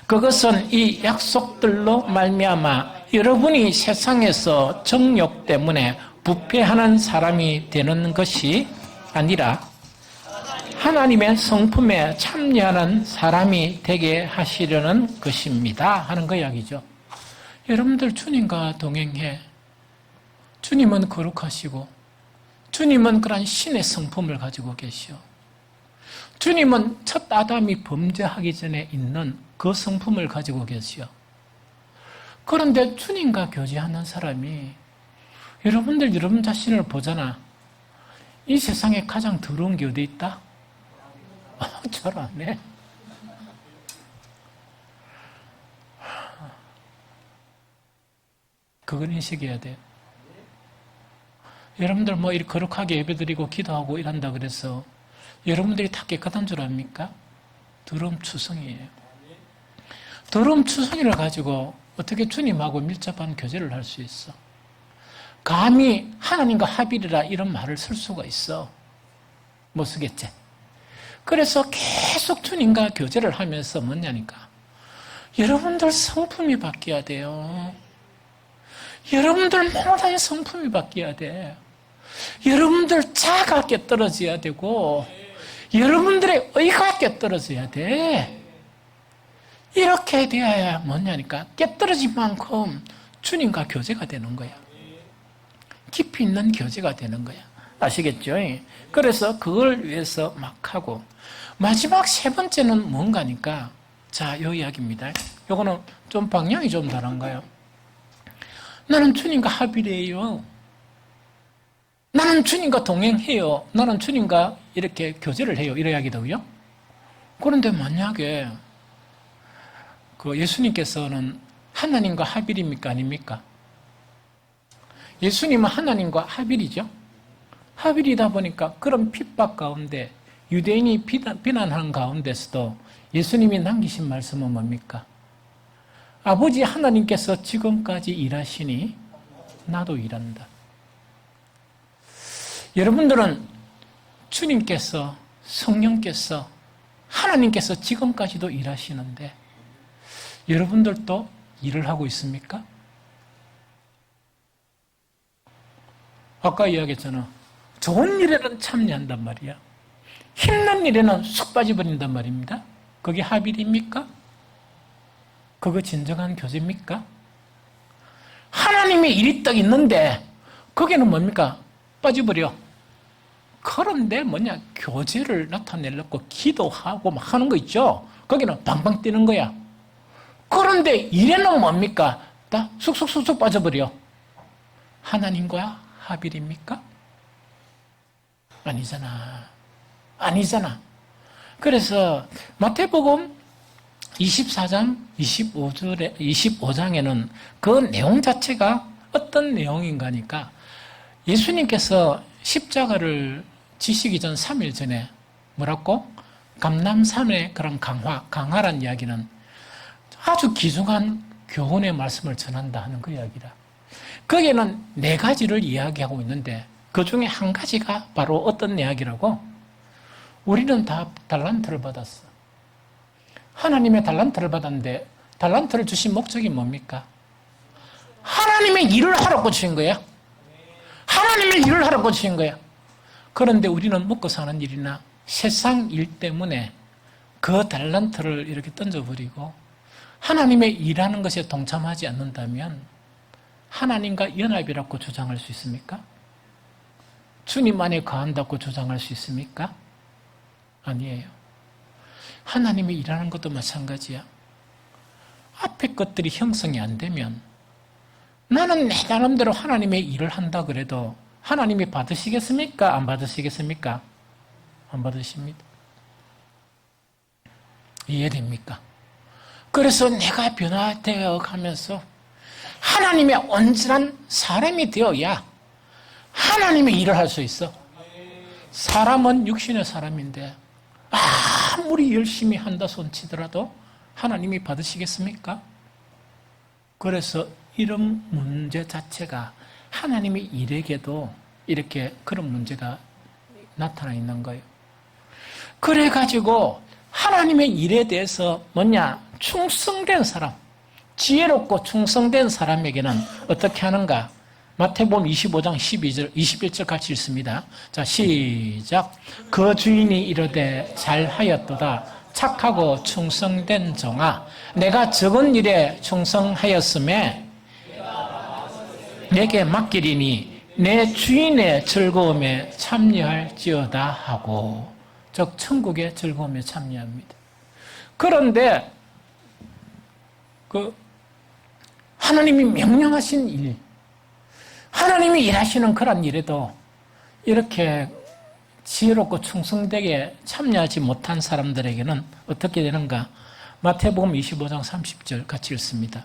Speaker 1: 그것은 이 약속들로 말미암아 여러분이 세상에서 정욕 때문에 부패하는 사람이 되는 것이 아니라 하나님의 성품에 참여하는 사람이 되게 하시려는 것입니다 하는 거 이야기죠. 여러분들 주님과 동행해. 주님은 거룩하시고 주님은 그런 신의 성품을 가지고 계시오. 주님은 첫 아담이 범죄하기 전에 있는 그 성품을 가지고 계시오. 그런데 주님과 교제하는 사람이 여러분 자신을 보잖아. 이 세상에 가장 더러운 게 어디 있다? 잘 안 해. 그걸 인식해야 돼요. 여러분들 이렇게 거룩하게 예배드리고 기도하고 이런다 그래서 여러분들이 다 깨끗한 줄 압니까? 더러움 추성이에요. 더러움 추성이를 가지고 어떻게 주님하고 밀접한 교제를 할 수 있어? 감히 하나님과 합일이라 이런 말을 쓸 수가 있어? 못 쓰겠지? 그래서 계속 주님과 교제를 하면서 뭐냐니까 여러분들 성품이 바뀌어야 돼요. 여러분들 모든 성품이 바뀌어야 돼. 여러분들 자아가 깨떨어져야 되고 여러분들의 의가 깨떨어져야 돼. 이렇게 되어야 뭐냐니까 깨떨어진 만큼 주님과 교제가 되는 거야. 깊이 있는 교제가 되는 거야. 아시겠죠? 그래서 그걸 위해서 막 하고 마지막 세 번째는 뭔가니까 자, 요 이야기입니다. 요거는 좀 방향이 좀 다른가요? 나는 주님과 합일해요. 나는 주님과 동행해요. 나는 주님과 이렇게 교제를 해요. 이런 이야기도요. 그런데 만약에 그 예수님께서는 하나님과 합일입니까? 아닙니까? 예수님은 하나님과 합일이죠. 합일이다 보니까 그런 핍박 가운데 유대인이 비난하는 가운데서도 예수님이 남기신 말씀은 뭡니까? 아버지 하나님께서 지금까지 일하시니 나도 일한다. 여러분들은 주님께서 성령께서 하나님께서 지금까지도 일하시는데 여러분들도 일을 하고 있습니까? 아까 이야기했잖아. 좋은 일에는 참여한단 말이야. 힘든 일에는 쑥 빠져버린단 말입니다. 그게 합일입니까? 그거 진정한 교제입니까? 하나님의 일이 딱 있는데 거기는 뭡니까? 빠져버려. 그런데 교제를 나타내려고 기도하고 막 하는 거 있죠? 거기는 방방 뛰는 거야. 그런데 일에는 뭡니까? 다 쑥쑥쑥쑥 빠져버려. 하나님과 합일입니까? 아니잖아. 아니잖아. 그래서 마태복음 24장 25장에는 그 내용 자체가 어떤 내용인가니까 예수님께서 십자가를 지시기 전 3일 전에 뭐라고? 감람산의 그런 강화란 이야기는 아주 귀중한 교훈의 말씀을 전한다 하는 그 이야기라. 거기에는 4가지를 이야기하고 있는데 그 중에 한 가지가 바로 어떤 이야기라고? 우리는 다 달란트를 받았어. 하나님의 달란트를 받았는데 달란트를 주신 목적이 뭡니까? 하나님의 일을 하라고 주신 거야. 하나님의 일을 하라고 주신 거야. 그런데 우리는 먹고 사는 일이나 세상 일 때문에 그 달란트를 이렇게 던져버리고 하나님의 일하는 것에 동참하지 않는다면 하나님과 연합이라고 주장할 수 있습니까? 주님 안에 거한다고 주장할 수 있습니까? 아니에요. 하나님이 일하는 것도 마찬가지야. 앞에 것들이 형성이 안 되면 나는 내 나름대로 하나님의 일을 한다 그래도 하나님이 받으시겠습니까? 안 받으시겠습니까? 안 받으십니다. 이해됩니까? 그래서 내가 변화되어 가면서 하나님의 온전한 사람이 되어야 하나님의 일을 할 수 있어. 사람은 육신의 사람인데 아무리 열심히 한다 손치더라도 하나님이 받으시겠습니까? 그래서 이런 문제 자체가 하나님의 일에게도 이렇게 그런 문제가 나타나 있는 거예요. 그래가지고 하나님의 일에 대해서 뭐냐? 충성된 사람, 지혜롭고 충성된 사람에게는 어떻게 하는가? 마태복음 25장 12절, 21절 같이 읽습니다. 자, 시작. 그 주인이 이르되 잘하였도다. 착하고 충성된 종아, 내가 적은 일에 충성하였음에 내게 맡기리니 내 주인의 즐거움에 참여할지어다 하고, 즉 천국의 즐거움에 참여합니다. 그런데 하나님이 명령하신 일, 하나님이 일하시는 그런 일에도 이렇게 지혜롭고 충성되게 참여하지 못한 사람들에게는 어떻게 되는가? 마태복음 25장 30절 같이 읽습니다.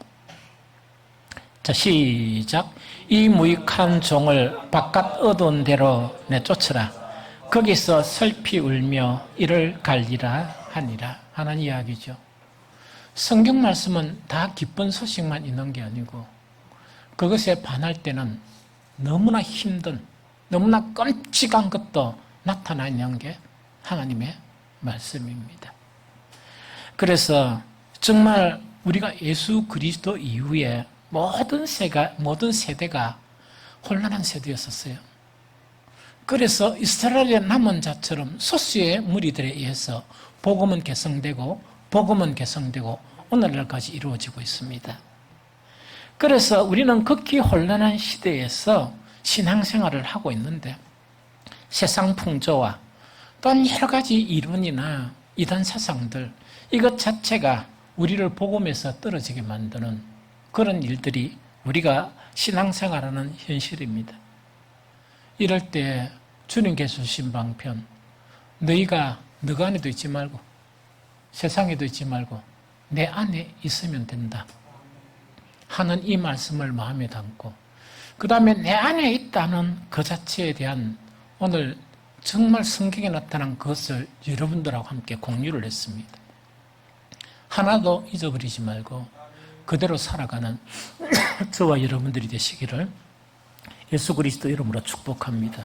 Speaker 1: 자, 시작. 이 무익한 종을 바깥 어두운 데로 내쫓으라. 거기서 슬피 울며 이를 갈리라 하니라 하는 이야기죠. 성경 말씀은 다 기쁜 소식만 있는 게 아니고 그것에 반할 때는 너무나 힘든, 너무나 끔찍한 것도 나타나 있는 게 하나님의 말씀입니다. 그래서 정말 우리가 예수 그리스도 이후에 모든 세대가 혼란한 세대였었어요. 그래서 이스라엘의 남은 자처럼 소수의 무리들에 의해서 복음은 개성되고 오늘날까지 이루어지고 있습니다. 그래서 우리는 극히 혼란한 시대에서 신앙생활을 하고 있는데 세상 풍조와 또한 여러 가지 이론이나 이단 사상들, 이것 자체가 우리를 복음에서 떨어지게 만드는 그런 일들이 우리가 신앙생활하는 현실입니다. 이럴 때 주님께서 주신 방편, 너희가 너가 안에도 있지 말고 세상에도 있지 말고 내 안에 있으면 된다 하는 이 말씀을 마음에 담고, 그 다음에 내 안에 있다는 그 자체에 대한 오늘 정말 성경에 나타난 것을 여러분들하고 함께 공유를 했습니다. 하나도 잊어버리지 말고 그대로 살아가는 저와 여러분들이 되시기를 예수 그리스도 이름으로 축복합니다.